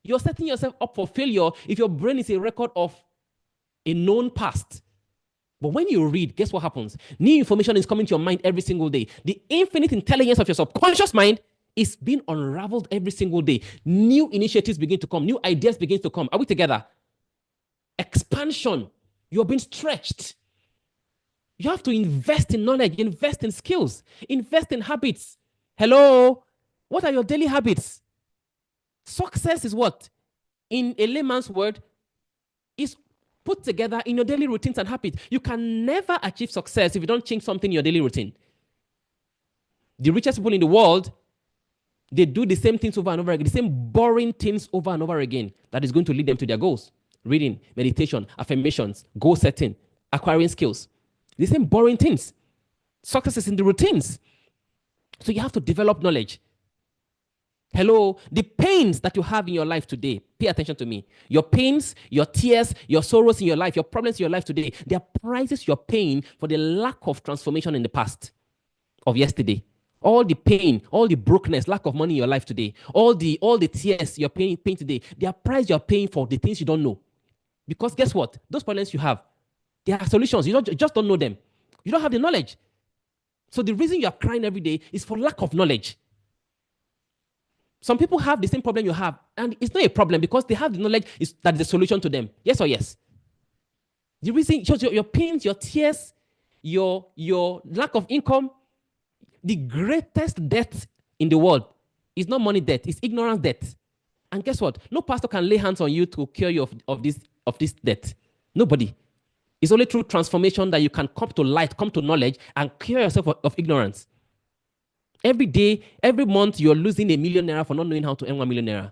You're setting yourself up for failure if your brain is a record of a known past. But when you read, guess what happens? New information is coming to your mind every single day. The infinite intelligence of your subconscious mind is being unraveled every single day. New initiatives begin to come. New ideas begin to come. Are we together? Expansion. You're being stretched. You have to invest in knowledge, invest in skills, invest in habits. Hello? What are your daily habits? Success is what? In a layman's word, is put together in your daily routines and habits. You can never achieve success if you don't change something in your daily routine. The richest people in the world, they do the same things over and over again, the same boring things over and over again that is going to lead them to their goals. Reading, meditation, affirmations, goal setting, acquiring skills. The same boring things. Success is in the routines. So you have to develop knowledge. Hello, the pains that you have in your life today, pay attention to me. Your pains, your tears, your sorrows in your life, your problems in your life today, they are prices you're paying for the lack of transformation in the past of yesterday. All the pain, all the brokenness, lack of money in your life today, all the tears you're paying today, they are price you're paying for the things you don't know. Because guess what? Those problems you have, there are solutions. You just don't know them. You don't have the knowledge. So the reason you are crying every day is for lack of knowledge. Some people have the same problem you have, and it's not a problem because they have the knowledge that is the solution to them. Yes or yes? The reason, your pains, your tears, your lack of income, the greatest debt in the world is not money debt, it's ignorance debt. And guess what? No pastor can lay hands on you to cure you of this debt. Nobody. It's only through transformation that you can come to light, come to knowledge, and cure yourself of ignorance. Every day, every month, you're losing ₦1 million for not knowing how to earn ₦1 million.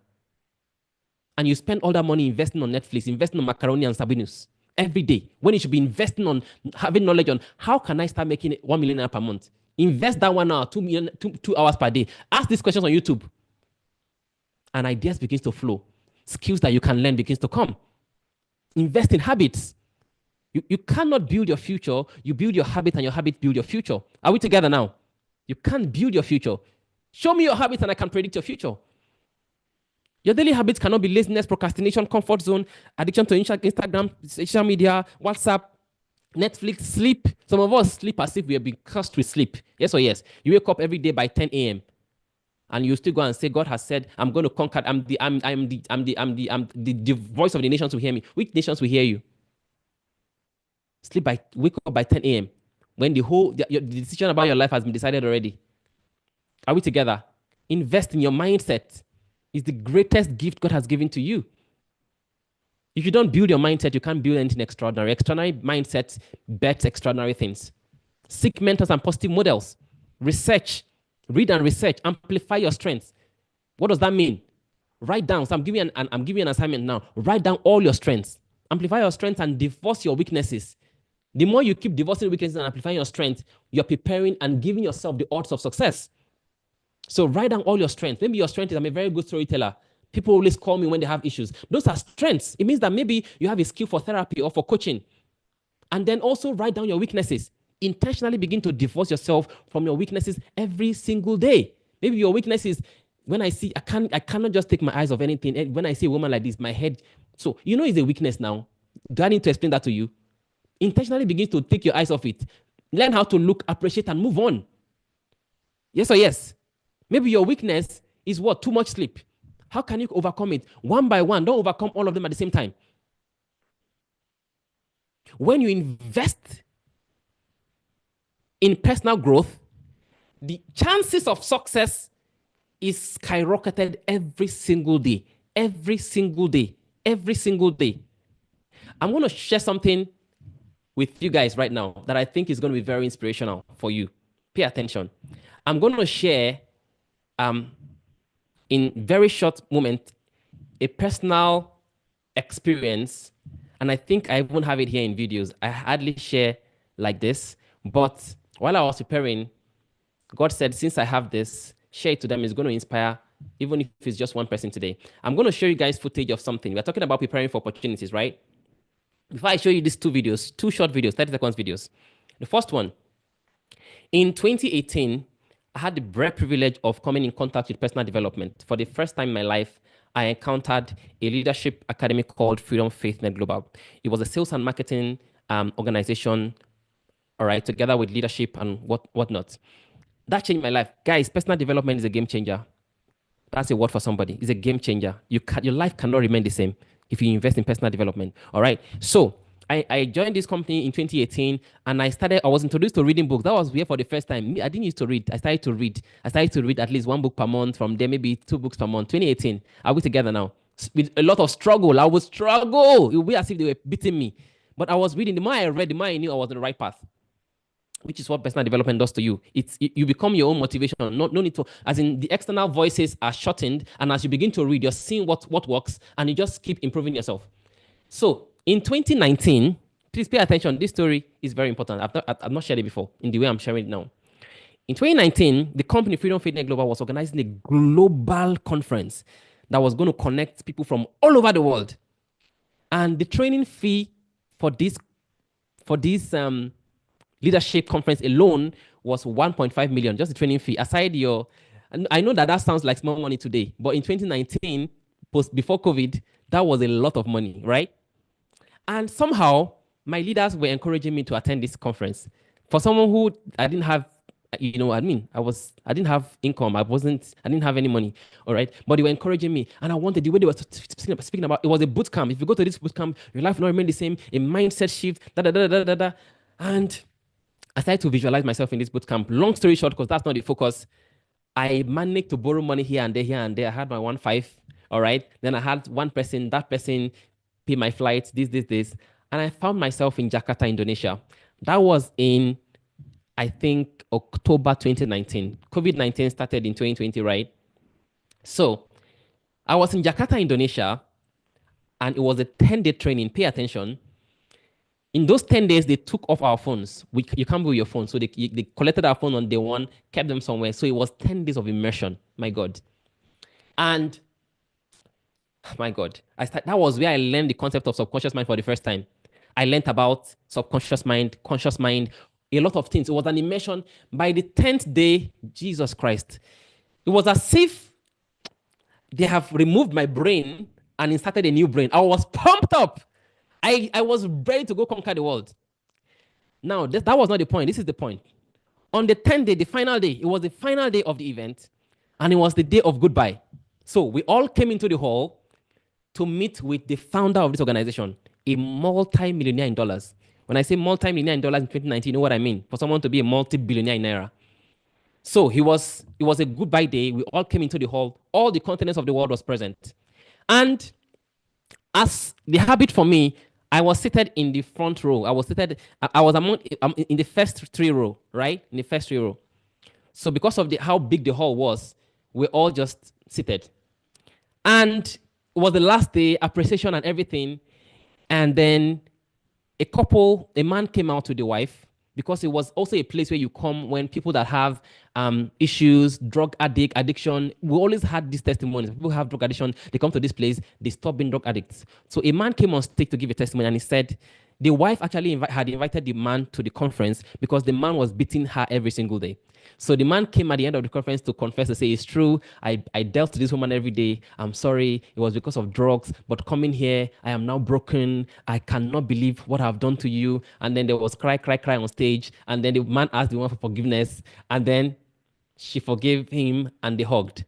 And you spend all that money investing on Netflix, investing on macaroni and sabinus every day, when you should be investing on having knowledge on how can I start making ₦1 million per month. Invest that 1 hour, 2 hours per day. Ask these questions on YouTube. And ideas begins to flow. Skills that you can learn begins to come. Invest in habits. You cannot build your future. You build your habit, and your habit build your future. Are we together now? You can't build your future. Show me your habits and I can predict your future. Your daily habits cannot be laziness, procrastination, comfort zone, addiction to Instagram, social media, WhatsApp, Netflix, sleep. Some of us sleep as if we have been cursed with sleep. Yes or yes? You wake up every day by 10 a.m. and you still go and say, God has said, I'm going to conquer. I'm the voice of the nations will hear me. Which nations will hear you? Wake up by 10 a.m. when the decision about your life has been decided already. Are we together? Invest in your mindset. It's the greatest gift God has given to you. If you don't build your mindset, you can't build anything extraordinary. Extraordinary mindsets bet extraordinary things. Seek mentors and positive models. Research. Read and research. Amplify your strengths. What does that mean? Write down. So I'm giving you an assignment now. Write down all your strengths. Amplify your strengths and divorce your weaknesses. The more you keep divorcing weaknesses and amplifying your strength, you're preparing and giving yourself the odds of success. So write down all your strengths. Maybe your strength is I'm a very good storyteller. People always call me when they have issues. Those are strengths. It means that maybe you have a skill for therapy or for coaching. And then also write down your weaknesses. Intentionally begin to divorce yourself from your weaknesses every single day. Maybe your weakness is when I cannot just take my eyes off anything. When I see a woman like this, my head. So you know it's a weakness now. Do I need to explain that to you? Intentionally begin to take your eyes off it. Learn how to look, appreciate, and move on. Yes or yes? Maybe your weakness is what? Too much sleep. How can you overcome it? One by one. Don't overcome all of them at the same time. When you invest in personal growth, the chances of success is skyrocketed every single day. Every single day. Every single day. I'm going to share something with you guys right now that I think is going to be very inspirational for you. Pay attention. I'm going to share in very short moment a personal experience, and I think I won't have it here in videos. I hardly share like this. But while I was preparing, God said, since I have this, share it to them. It's going to inspire, even if it's just one person today. I'm going to show you guys footage of something. We're talking about preparing for opportunities, right? Before I show you these two short videos, 30 seconds videos. The first one, in 2018, I had the great privilege of coming in contact with personal development. For the first time in my life, I encountered a leadership academy called Freedom Faith Net Global. It was a sales and marketing organization, all right, together with leadership and whatnot. That changed my life. Guys, personal development is a game changer. That's a word for somebody. It's a game changer. Your life cannot remain the same if you invest in personal development. All right. So I joined this company in 2018 and I was introduced to reading books. That was where for the first time. I didn't used to read. I started to read. I started to read at least one book per month. From there, maybe two books per month. 2018. Are we together now? With a lot of struggle. I would struggle. It would be as if they were beating me. But I was reading. The more I read, the more I knew I was on the right path, which is what personal development does to you. You become your own motivation. No need to, as in the external voices are shortened, and as you begin to read, you're seeing what works, and you just keep improving yourself. So in 2019, please pay attention. This story is very important. I've not shared it before in the way I'm sharing it now. In 2019, the company Freedom Fitness Global was organizing a global conference that was going to connect people from all over the world, and the training fee for this leadership conference alone was 1.5 million, just the training fee. Aside your, and I know that sounds like small money today, but in 2019, before COVID, that was a lot of money, right? And somehow my leaders were encouraging me to attend this conference. For someone who I didn't have, I didn't have income. I didn't have any money. All right. But they were encouraging me. And I wanted the way they were speaking about it was a boot camp. If you go to this boot camp, your life will not remain the same, a mindset shift, da da da da da da. And I started to visualize myself in this boot camp. Long story short, because that's not the focus, I managed to borrow money here and there, here and there. I had my 1.5, all right? Then I had one person, that person pay my flights, this. And I found myself in Jakarta, Indonesia. That was in, I think, October 2019. COVID-19 started in 2020, right? So I was in Jakarta, Indonesia, and it was a 10-day training. Pay attention. In those 10 days, they took off our phones. You can't with your phone. So they collected our phone on day one, kept them somewhere. So it was 10 days of immersion. My God. And my God, that was where I learned the concept of subconscious mind for the first time. I learned about subconscious mind, conscious mind, a lot of things. It was an immersion. By the 10th day, Jesus Christ, it was as if they have removed my brain and inserted a new brain. I was pumped up. I was ready to go conquer the world. Now, that was not the point. This is the point. On the 10th day, the final day, it was the final day of the event, and it was the day of goodbye. So we all came into the hall to meet with the founder of this organization, a multi-millionaire in dollars. When I say multi-millionaire in dollars in 2019, you know what I mean? For someone to be a multi-billionaire in Naira. So it was a goodbye day. We all came into the hall. All the continents of the world was present. And as the habit for me, I was seated in the front row. I was in the first three row, right? In the first three row. So because of how big the hall was, we're all just seated. And it was the last day, appreciation and everything. And then a man came out to the wife, because it was also a place where you come when people that have issues, addiction. We always had these testimonies. People have drug addiction, they come to this place, they stop being drug addicts. So a man came on stage to give a testimony, and he said the wife actually had invited the man to the conference because the man was beating her every single day. So the man came at the end of the conference to confess, to say, it's true, I dealt with this woman every day. I'm sorry, it was because of drugs, but coming here, I am now broken. I cannot believe what I've done to you. And then there was cry on stage. And then the man asked the woman for forgiveness. And then she forgave him and they hugged.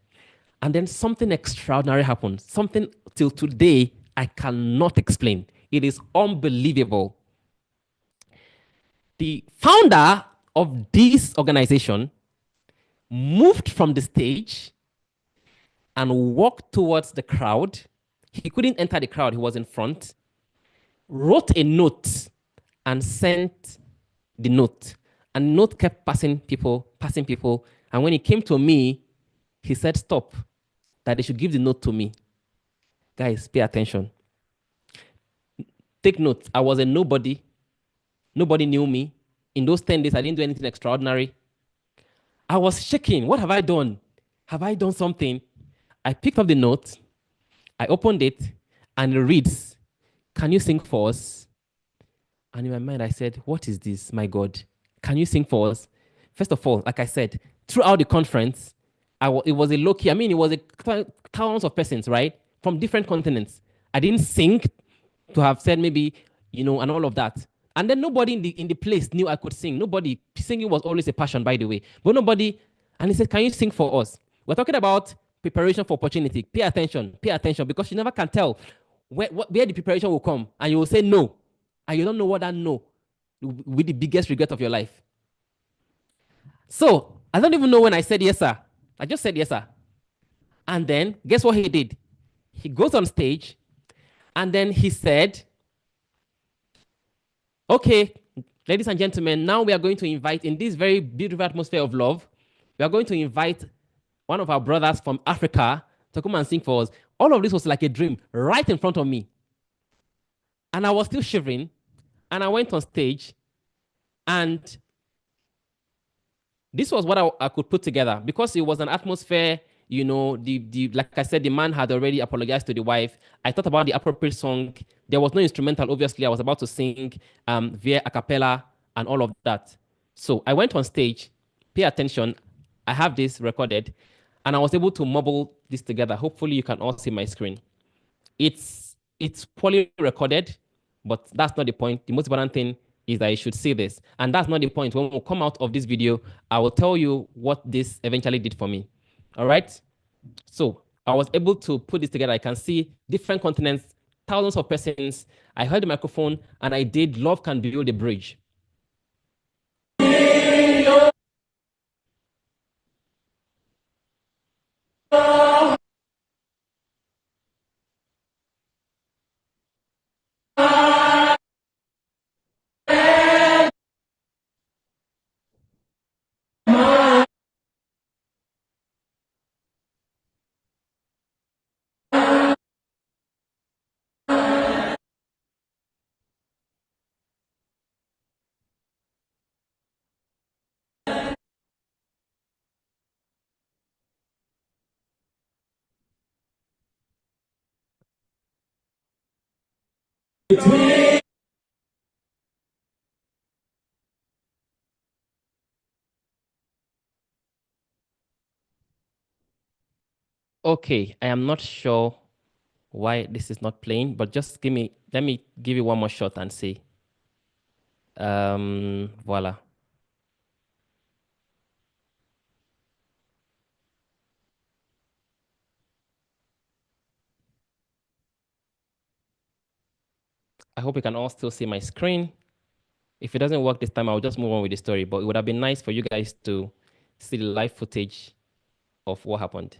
And then something extraordinary happened. Something till today I cannot explain. It is unbelievable. The founder of this organization moved from the stage and walked towards the crowd. He couldn't enter the crowd, he was in front. Wrote a note and sent the note. And the note kept passing people. And when he came to me, he said, stop, that they should give the note to me. Guys, pay attention. Take note, I was a nobody. Nobody knew me. in those 10 days, I didn't do anything extraordinary. I was shaking. What have I done? Have I done something? I picked up the note, I opened it, and it reads, "Can you sing for us?" And in my mind, I said, "What is this, my God? Can you sing for us?" First of all, like I said, throughout the conference, it was a low key. I mean, it was thousands of persons, right, from different continents. I didn't sing to have said maybe, and all of that. And then nobody in the place knew I could sing. Nobody singing was always a passion, by the way. But nobody, and he said, "Can you sing for us?" We're talking about preparation for opportunity. Pay attention, because you never can tell where the preparation will come, and you will say no, and you don't know what that no will be the biggest regret of your life. So I don't even know when I said yes, sir. I just said yes, sir. And then guess what he did? He goes on stage and then he said, "Okay, ladies and gentlemen, now we are going to invite, in this very beautiful atmosphere of love, we are going to invite one of our brothers from Africa to come and sing for us." All of this was like a dream right in front of me. And I was still shivering. And I went on stage, and this was what I could put together, because it was an atmosphere. The like I said, the man had already apologized to the wife. I thought about the appropriate song. There was no instrumental. Obviously, I was about to sing via a cappella and all of that. So I went on stage. Pay attention. I have this recorded, and I was able to mumble this together. Hopefully, you can all see my screen. It's poorly recorded, but that's not the point. The most important thing is that you should see this. And that's not the point. When we come out of this video, I will tell you what this eventually did for me. All right? So I was able to put this together. I can see different continents, thousands of persons. I heard the microphone and I did "Love Can Build a Bridge." Okay, I am not sure why this is not playing, but just let me give you one more shot and see. Voila. I hope you can all still see my screen. If it doesn't work this time, I'll just move on with the story. But it would have been nice for you guys to see the live footage of what happened.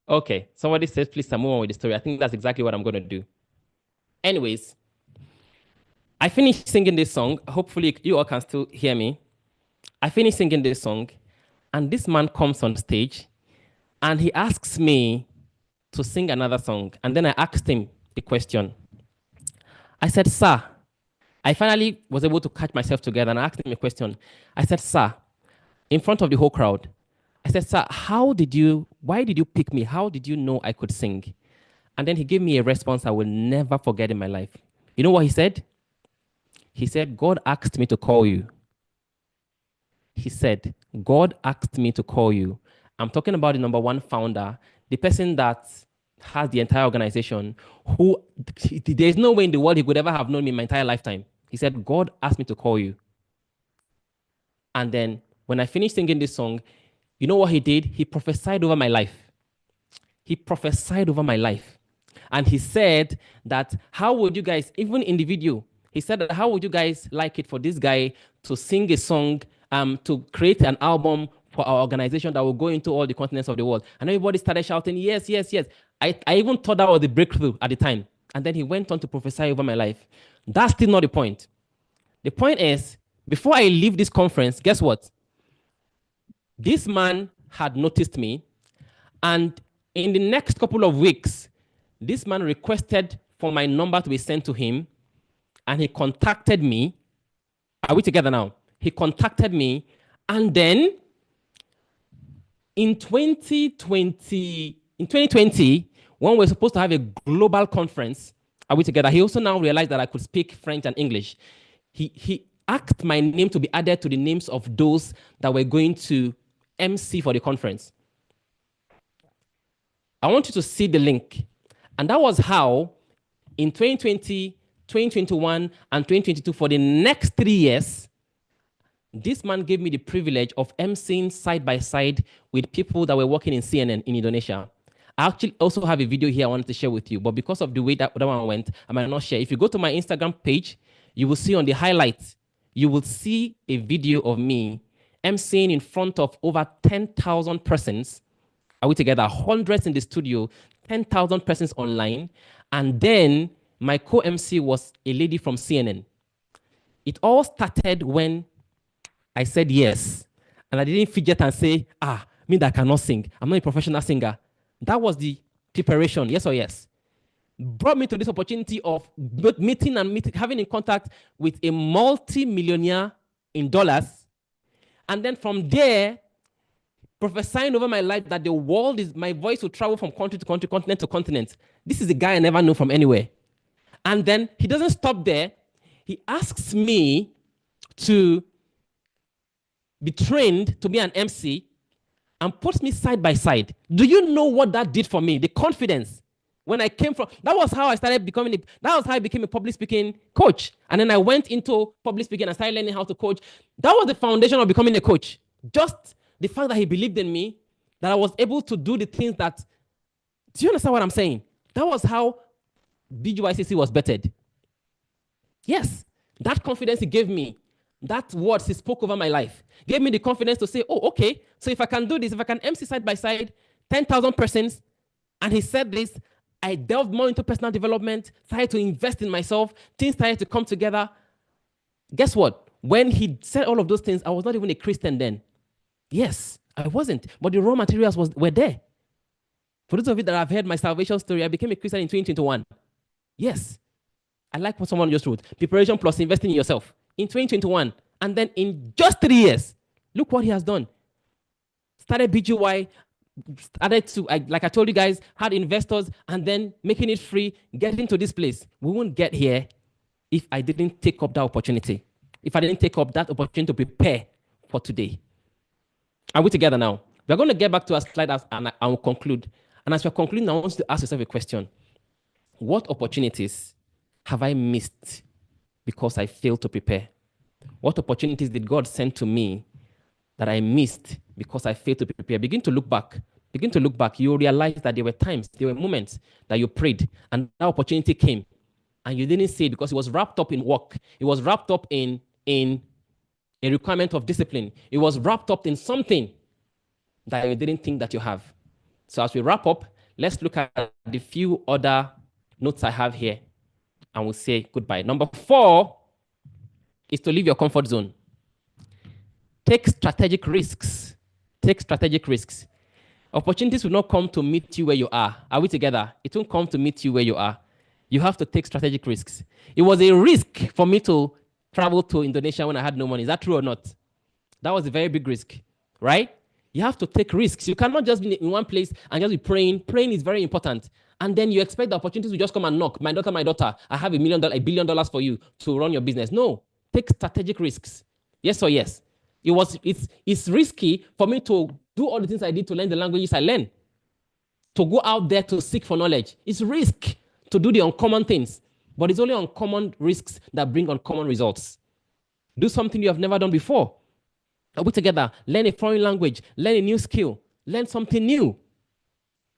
Okay, somebody says, "Please, move on with the story." I think that's exactly what I'm going to do. Anyways, I finished singing this song. Hopefully, you all can still hear me. I finished singing this song, and this man comes on stage, and he asks me to sing another song. And then I asked him a question. I said, "Sir," I finally was able to catch myself together, and I asked him a question. I said, "Sir," in front of the whole crowd, I said, "Sir, why did you pick me? How did you know I could sing?" And then he gave me a response I will never forget in my life. You know what he said? He said, "God asked me to call you." He said, "God asked me to call you." I'm talking about the number one founder, the person that has the entire organization, who there's no way in the world he could ever have known me in my entire lifetime. He said, "God asked me to call you." And then when I finished singing this song, you know what he did? He prophesied over my life. He prophesied over my life. And he said that, how would you guys, even in the video, he said that, how would you guys like it for this guy to sing a song, to create an album for our organization that will go into all the continents of the world? And everybody started shouting, yes, yes, yes. I even thought that was the breakthrough at the time. And then he went on to prophesy over my life. That's still not the point. The point is, before I leave this conference, guess what? This man had noticed me, and in the next couple of weeks, this man requested for my number to be sent to him, and he contacted me. Are we together now? He contacted me, and then in 2020, when we're supposed to have a global conference, are we together? He also now realized that I could speak French and English. He asked my name to be added to the names of those that were going to MC for the conference. I want you to see the link. And that was how in 2020, 2021, and 2022, for the next 3 years, this man gave me the privilege of emceeing side by side with people that were working in CNN in Indonesia. I actually also have a video here I wanted to share with you, but because of the way that one went, I might not share. If you go to my Instagram page, you will see on the highlights, you will see a video of me emceeing in front of over 10,000 persons. Are we together? Hundreds in the studio, 10,000 persons online. And then my co-MC was a lady from CNN. It all started when I said yes. And I didn't fidget and say, me that cannot sing. I'm not a professional singer. That was the preparation, yes or yes. Brought me to this opportunity of meeting, having in contact with a multi-millionaire in dollars. And then from there, prophesying over my life that the world is, my voice will travel from country to country, continent to continent. This is a guy I never knew from anywhere. And then he doesn't stop there. He asks me to be trained to be an MC and puts me side by side. Do you know what that did for me? The confidence. When I came from, that was how I started becoming, that was how I became a public speaking coach. And then I went into public speaking and started learning how to coach. That was the foundation of becoming a coach. Just the fact that he believed in me, that I was able to do the things that, do you understand what I'm saying? That was how Bgycc was bettered. Yes, that confidence he gave me, that words he spoke over my life, gave me the confidence to say, oh, okay, so if I can do this, if I can MC side by side, 10,000 persons, and he said this, I delved more into personal development, started to invest in myself, things started to come together. Guess what? When he said all of those things, I was not even a Christian then. Yes, I wasn't, but the raw materials were there. For those of you that have heard my salvation story, I became a Christian in 2021. Yes, I like what someone just wrote. Preparation plus investing in yourself in 2021. And then in just 3 years, look what he has done. Started BGY, started to, like I told you guys, had investors, and then making it free, getting to this place. We won't get here if I didn't take up that opportunity. If I didn't take up that opportunity to prepare for today. Are we together now? We're going to get back to our slide and I will conclude. And as we're concluding, I want you to ask yourself a question. What opportunities have I missed because I failed to prepare? What opportunities did God send to me that I missed because I failed to prepare? Begin to look back. Begin to look back. You'll realize that there were times, there were moments that you prayed and that opportunity came and you didn't see it because it was wrapped up in work. It was wrapped up in a requirement of discipline. It was wrapped up in something that you didn't think that you have. So as we wrap up, let's look at the few other notes I have here and we'll say goodbye. Number 4 is to leave your comfort zone. Take strategic risks. Take strategic risks. Opportunities will not come to meet you where you are. Are we together? It won't come to meet you where you are. You have to take strategic risks. It was a risk for me to travel to Indonesia when I had no money. Is that true or not? That was a very big risk, right? You have to take risks. You cannot just be in one place and just be praying. Praying is very important. And then you expect the opportunities to just come and knock. My daughter, I have $1 billion for you to run your business. No, take strategic risks. Yes or yes? It's risky for me to do all the things I did to learn the languages I learned. To go out there to seek for knowledge. It's risk to do the uncommon things. But it's only uncommon risks that bring uncommon results. Do something you have never done before. Are we together? Learn a foreign language. Learn a new skill. Learn something new.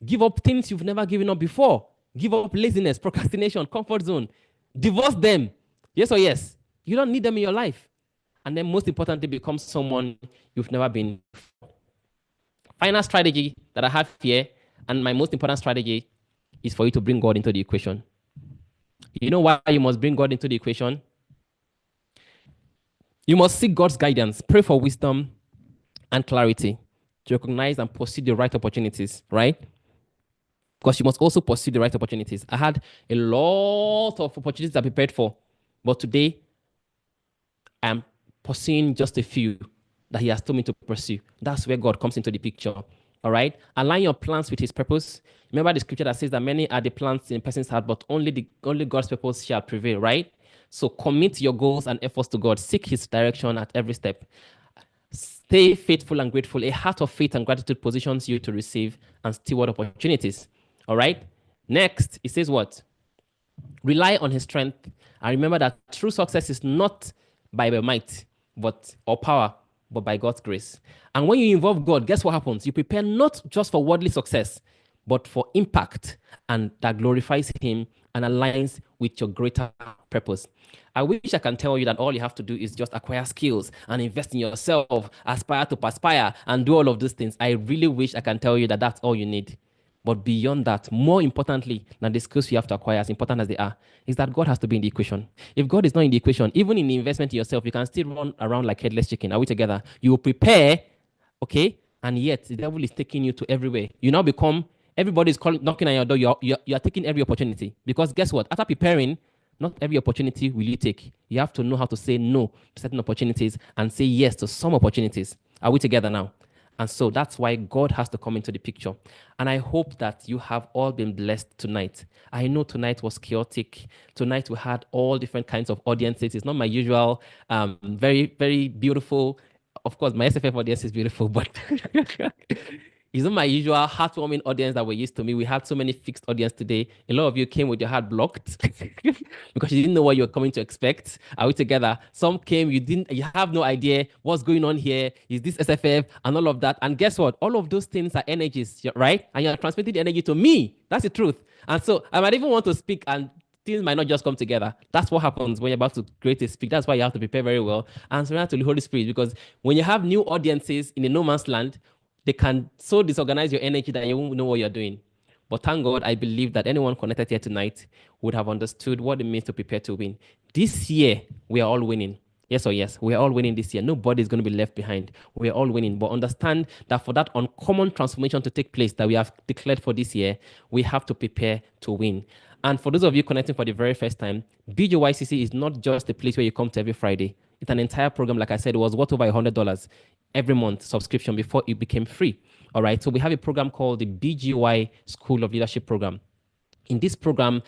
Give up things you've never given up before. Give up laziness, procrastination, comfort zone. Divorce them. Yes or yes? You don't need them in your life. And then most importantly, become someone you've never been before. Final strategy that I have here, and my most important strategy, is for you to bring God into the equation. You know why you must bring God into the equation? You must seek God's guidance, pray for wisdom and clarity to recognize and pursue the right opportunities, right? Because you must also pursue the right opportunities. I had a lot of opportunities I prepared for, but today I'm pursuing just a few that He has told me to pursue. That's where God comes into the picture. All right. Align your plans with His purpose. Remember the scripture that says that many are the plans in a person's heart, but only God's purpose shall prevail, right? So commit your goals and efforts to God. Seek His direction at every step. Stay faithful and grateful. A heart of faith and gratitude positions you to receive and steward opportunities. All right. Next, it says what? Rely on His strength and remember that true success is not by your might or power, but by God's grace. And when you involve God, guess what happens? You prepare not just for worldly success, but for impact and that glorifies Him and aligns with your greater purpose. I wish I can tell you that all you have to do is just acquire skills and invest in yourself, aspire to perspire, and do all of these things. I really wish I can tell you that that's all you need. But beyond that, more importantly than the skills you have to acquire, as important as they are, is that God has to be in the equation. If God is not in the equation, even in the investment in yourself, you can still run around like headless chicken. Are we together? You will prepare, okay? And yet the devil is taking you to everywhere. You now become, everybody is knocking on your door. You are taking every opportunity. Because guess what? After preparing, not every opportunity will you take. You have to know how to say no to certain opportunities and say yes to some opportunities. Are we together now? And so that's why God has to come into the picture. And I hope that you have all been blessed tonight. I know tonight was chaotic. Tonight we had all different kinds of audiences. It's not my usual, very, very beautiful. Of course, my SFF audience is beautiful, but it's not my usual heartwarming audience that we're used to. Me, we had so many fixed audience today. A lot of you came with your heart blocked because you didn't know what you were coming to expect. Are we together? Some came, you have no idea what's going on here. Is this SFF and all of that? And guess what? All of those things are energies, right? And you're transmitting the energy to me. That's the truth. And so I might even want to speak and things might not just come together. That's what happens when you're about to create a speak. That's why you have to prepare very well and surrender to the Holy Spirit. Because when you have new audiences in a no man's land, they can so disorganize your energy that you won't know what you're doing. But thank God, I believe that anyone connected here tonight would have understood what it means to prepare to win. This year, we are all winning. Yes or yes, we are all winning this year. Nobody is going to be left behind. We are all winning. But understand that for that uncommon transformation to take place that we have declared for this year, we have to prepare to win. And for those of you connecting for the very first time, Bgycc is not just a place where you come to every Friday. It's an entire program. Like I said, it was worth over $100 every month subscription before it became free. All right. So we have a program called the BGY School of Leadership Program. In this program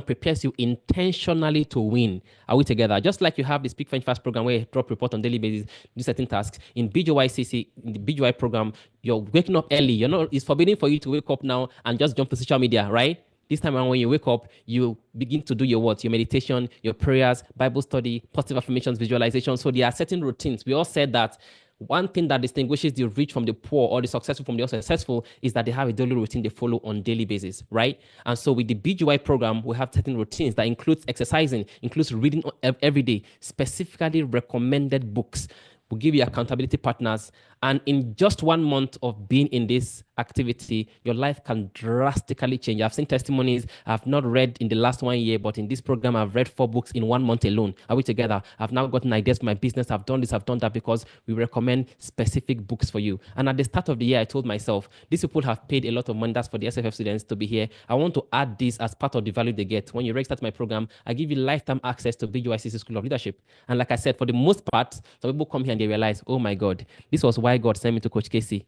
prepares you intentionally to win. Are we together? Just like you have the Speak French Fast program where you drop report on daily basis, do certain tasks. In Bgycc, in the BGY program, you're waking up early. It's forbidden for you to wake up now and just jump to social media, right? This time around, when you wake up, you begin to do your what? Your meditation, your prayers, Bible study, positive affirmations, visualization. So there are certain routines. We all said that one thing that distinguishes the rich from the poor or the successful from the unsuccessful is that they have a daily routine they follow on daily basis, right? And so with the BGY program, we have certain routines that includes exercising, includes reading every day, specifically recommended books. We'll give you accountability partners. And in just 1 month of being in this activity, your life can drastically change. I've seen testimonies I've not read in the last 1 year, but in this program, I've read 4 books in 1 month alone. Are we together? I've now gotten ideas for my business. I've done this, I've done that because we recommend specific books for you. And at the start of the year, I told myself, these people have paid a lot of money. That's for the SFF students to be here. I want to add this as part of the value they get. When you register to my program, I give you lifetime access to Bgycc School of Leadership. And like I said, for the most part, some people come here and they realize, oh my God, this was why God sent me to Coach Casey.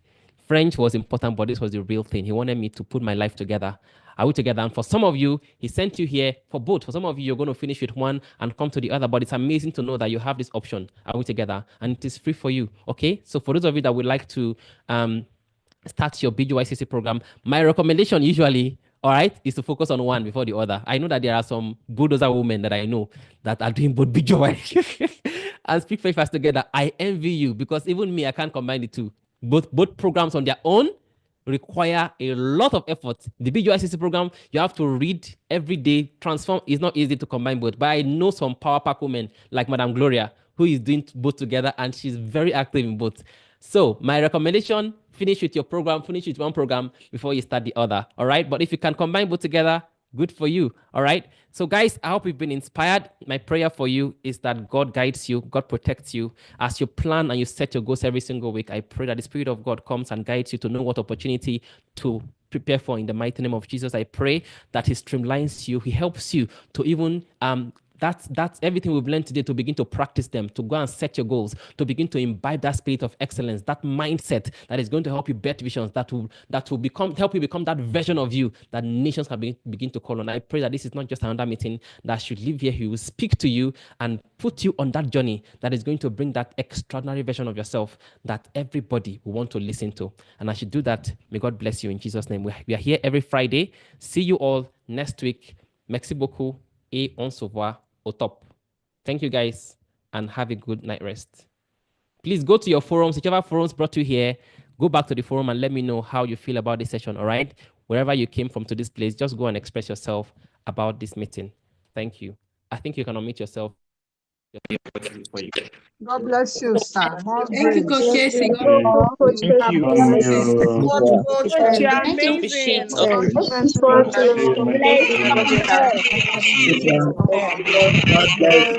French was important, but this was the real thing. He wanted me to put my life together. Are we together? And for some of you, he sent you here for both. For some of you, you're going to finish with one and come to the other. But it's amazing to know that you have this option. Are we together? And it is free for you. Okay. So for those of you that would like to start your Bgycc program, my recommendation usually, all right, is to focus on one before the other. I know that there are some bulldozer women that I know that are doing both BGY and Speak Very Fast together. I envy you because even me, I can't combine the two. Both programs on their own, require a lot of effort. The Bgycc program, you have to read every day. Transform is not easy to combine both, but I know some power pack women like Madam Gloria who is doing both together, and she's very active in both. So my recommendation, finish with your program, finish with one program before you start the other. All right. But if you can combine both together, good for you. All right. So, guys, I hope you've been inspired. My prayer for you is that God guides you, God protects you as you plan and you set your goals every single week. I pray that the Spirit of God comes and guides you to know what opportunity to prepare for in the mighty name of Jesus. I pray that He streamlines you, He helps you to even that's everything we've learned today, to begin to practice them, to go and set your goals, to begin to imbibe that spirit of excellence, that mindset that is going to help you bet visions, that will help you become that version of you that nations can begin to call on. I pray that this is not just another meeting that should live here. He will speak to you and put you on that journey that is going to bring that extraordinary version of yourself that everybody will want to listen to. And as you do that, may God bless you in Jesus' name. We are here every Friday. See you all next week. Merci beaucoup et on se voit au top. Thank you guys and have a good night rest. Please go to your forums, whichever forums brought you here, go back to the forum and let me know how you feel about this session, all right? Wherever you came from to this place, just go and express yourself about this meeting. Thank you. I think you can unmute yourself. God bless you, sir. More Thank you, grace. Coach Casey. Thank you, Coach Thank you. Casey. Coach, you are Thank you, appreciate. amazing. Okay.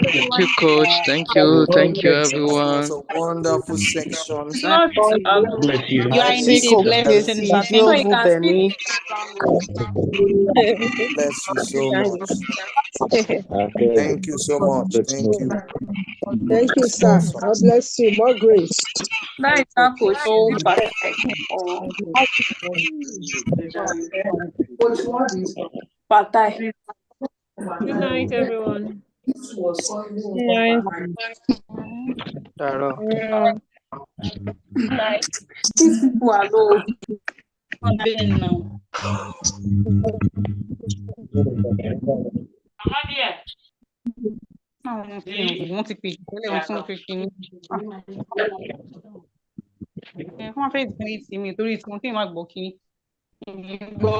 Thank you, coach. Thank you, everyone. Wonderful section. Coach, Bless you. you are indeed a blessing, sir. So Thank you you. can speak. Bless you so much. Thank you so much. Thank you. Thank you, sir. God bless you. More grace. That is not Coach. So perfect. Oh, Patai. Good night, everyone. Nice. Tara. Yeah. These people are low. Then now. Wọ́n ti pè tẹ́lẹ̀ wọ́n tún pè kíní. Wọ́n fẹ́ ìdílé tì mí torí tí wọ́n kí n má gbọ́ kíní. Gbọ́.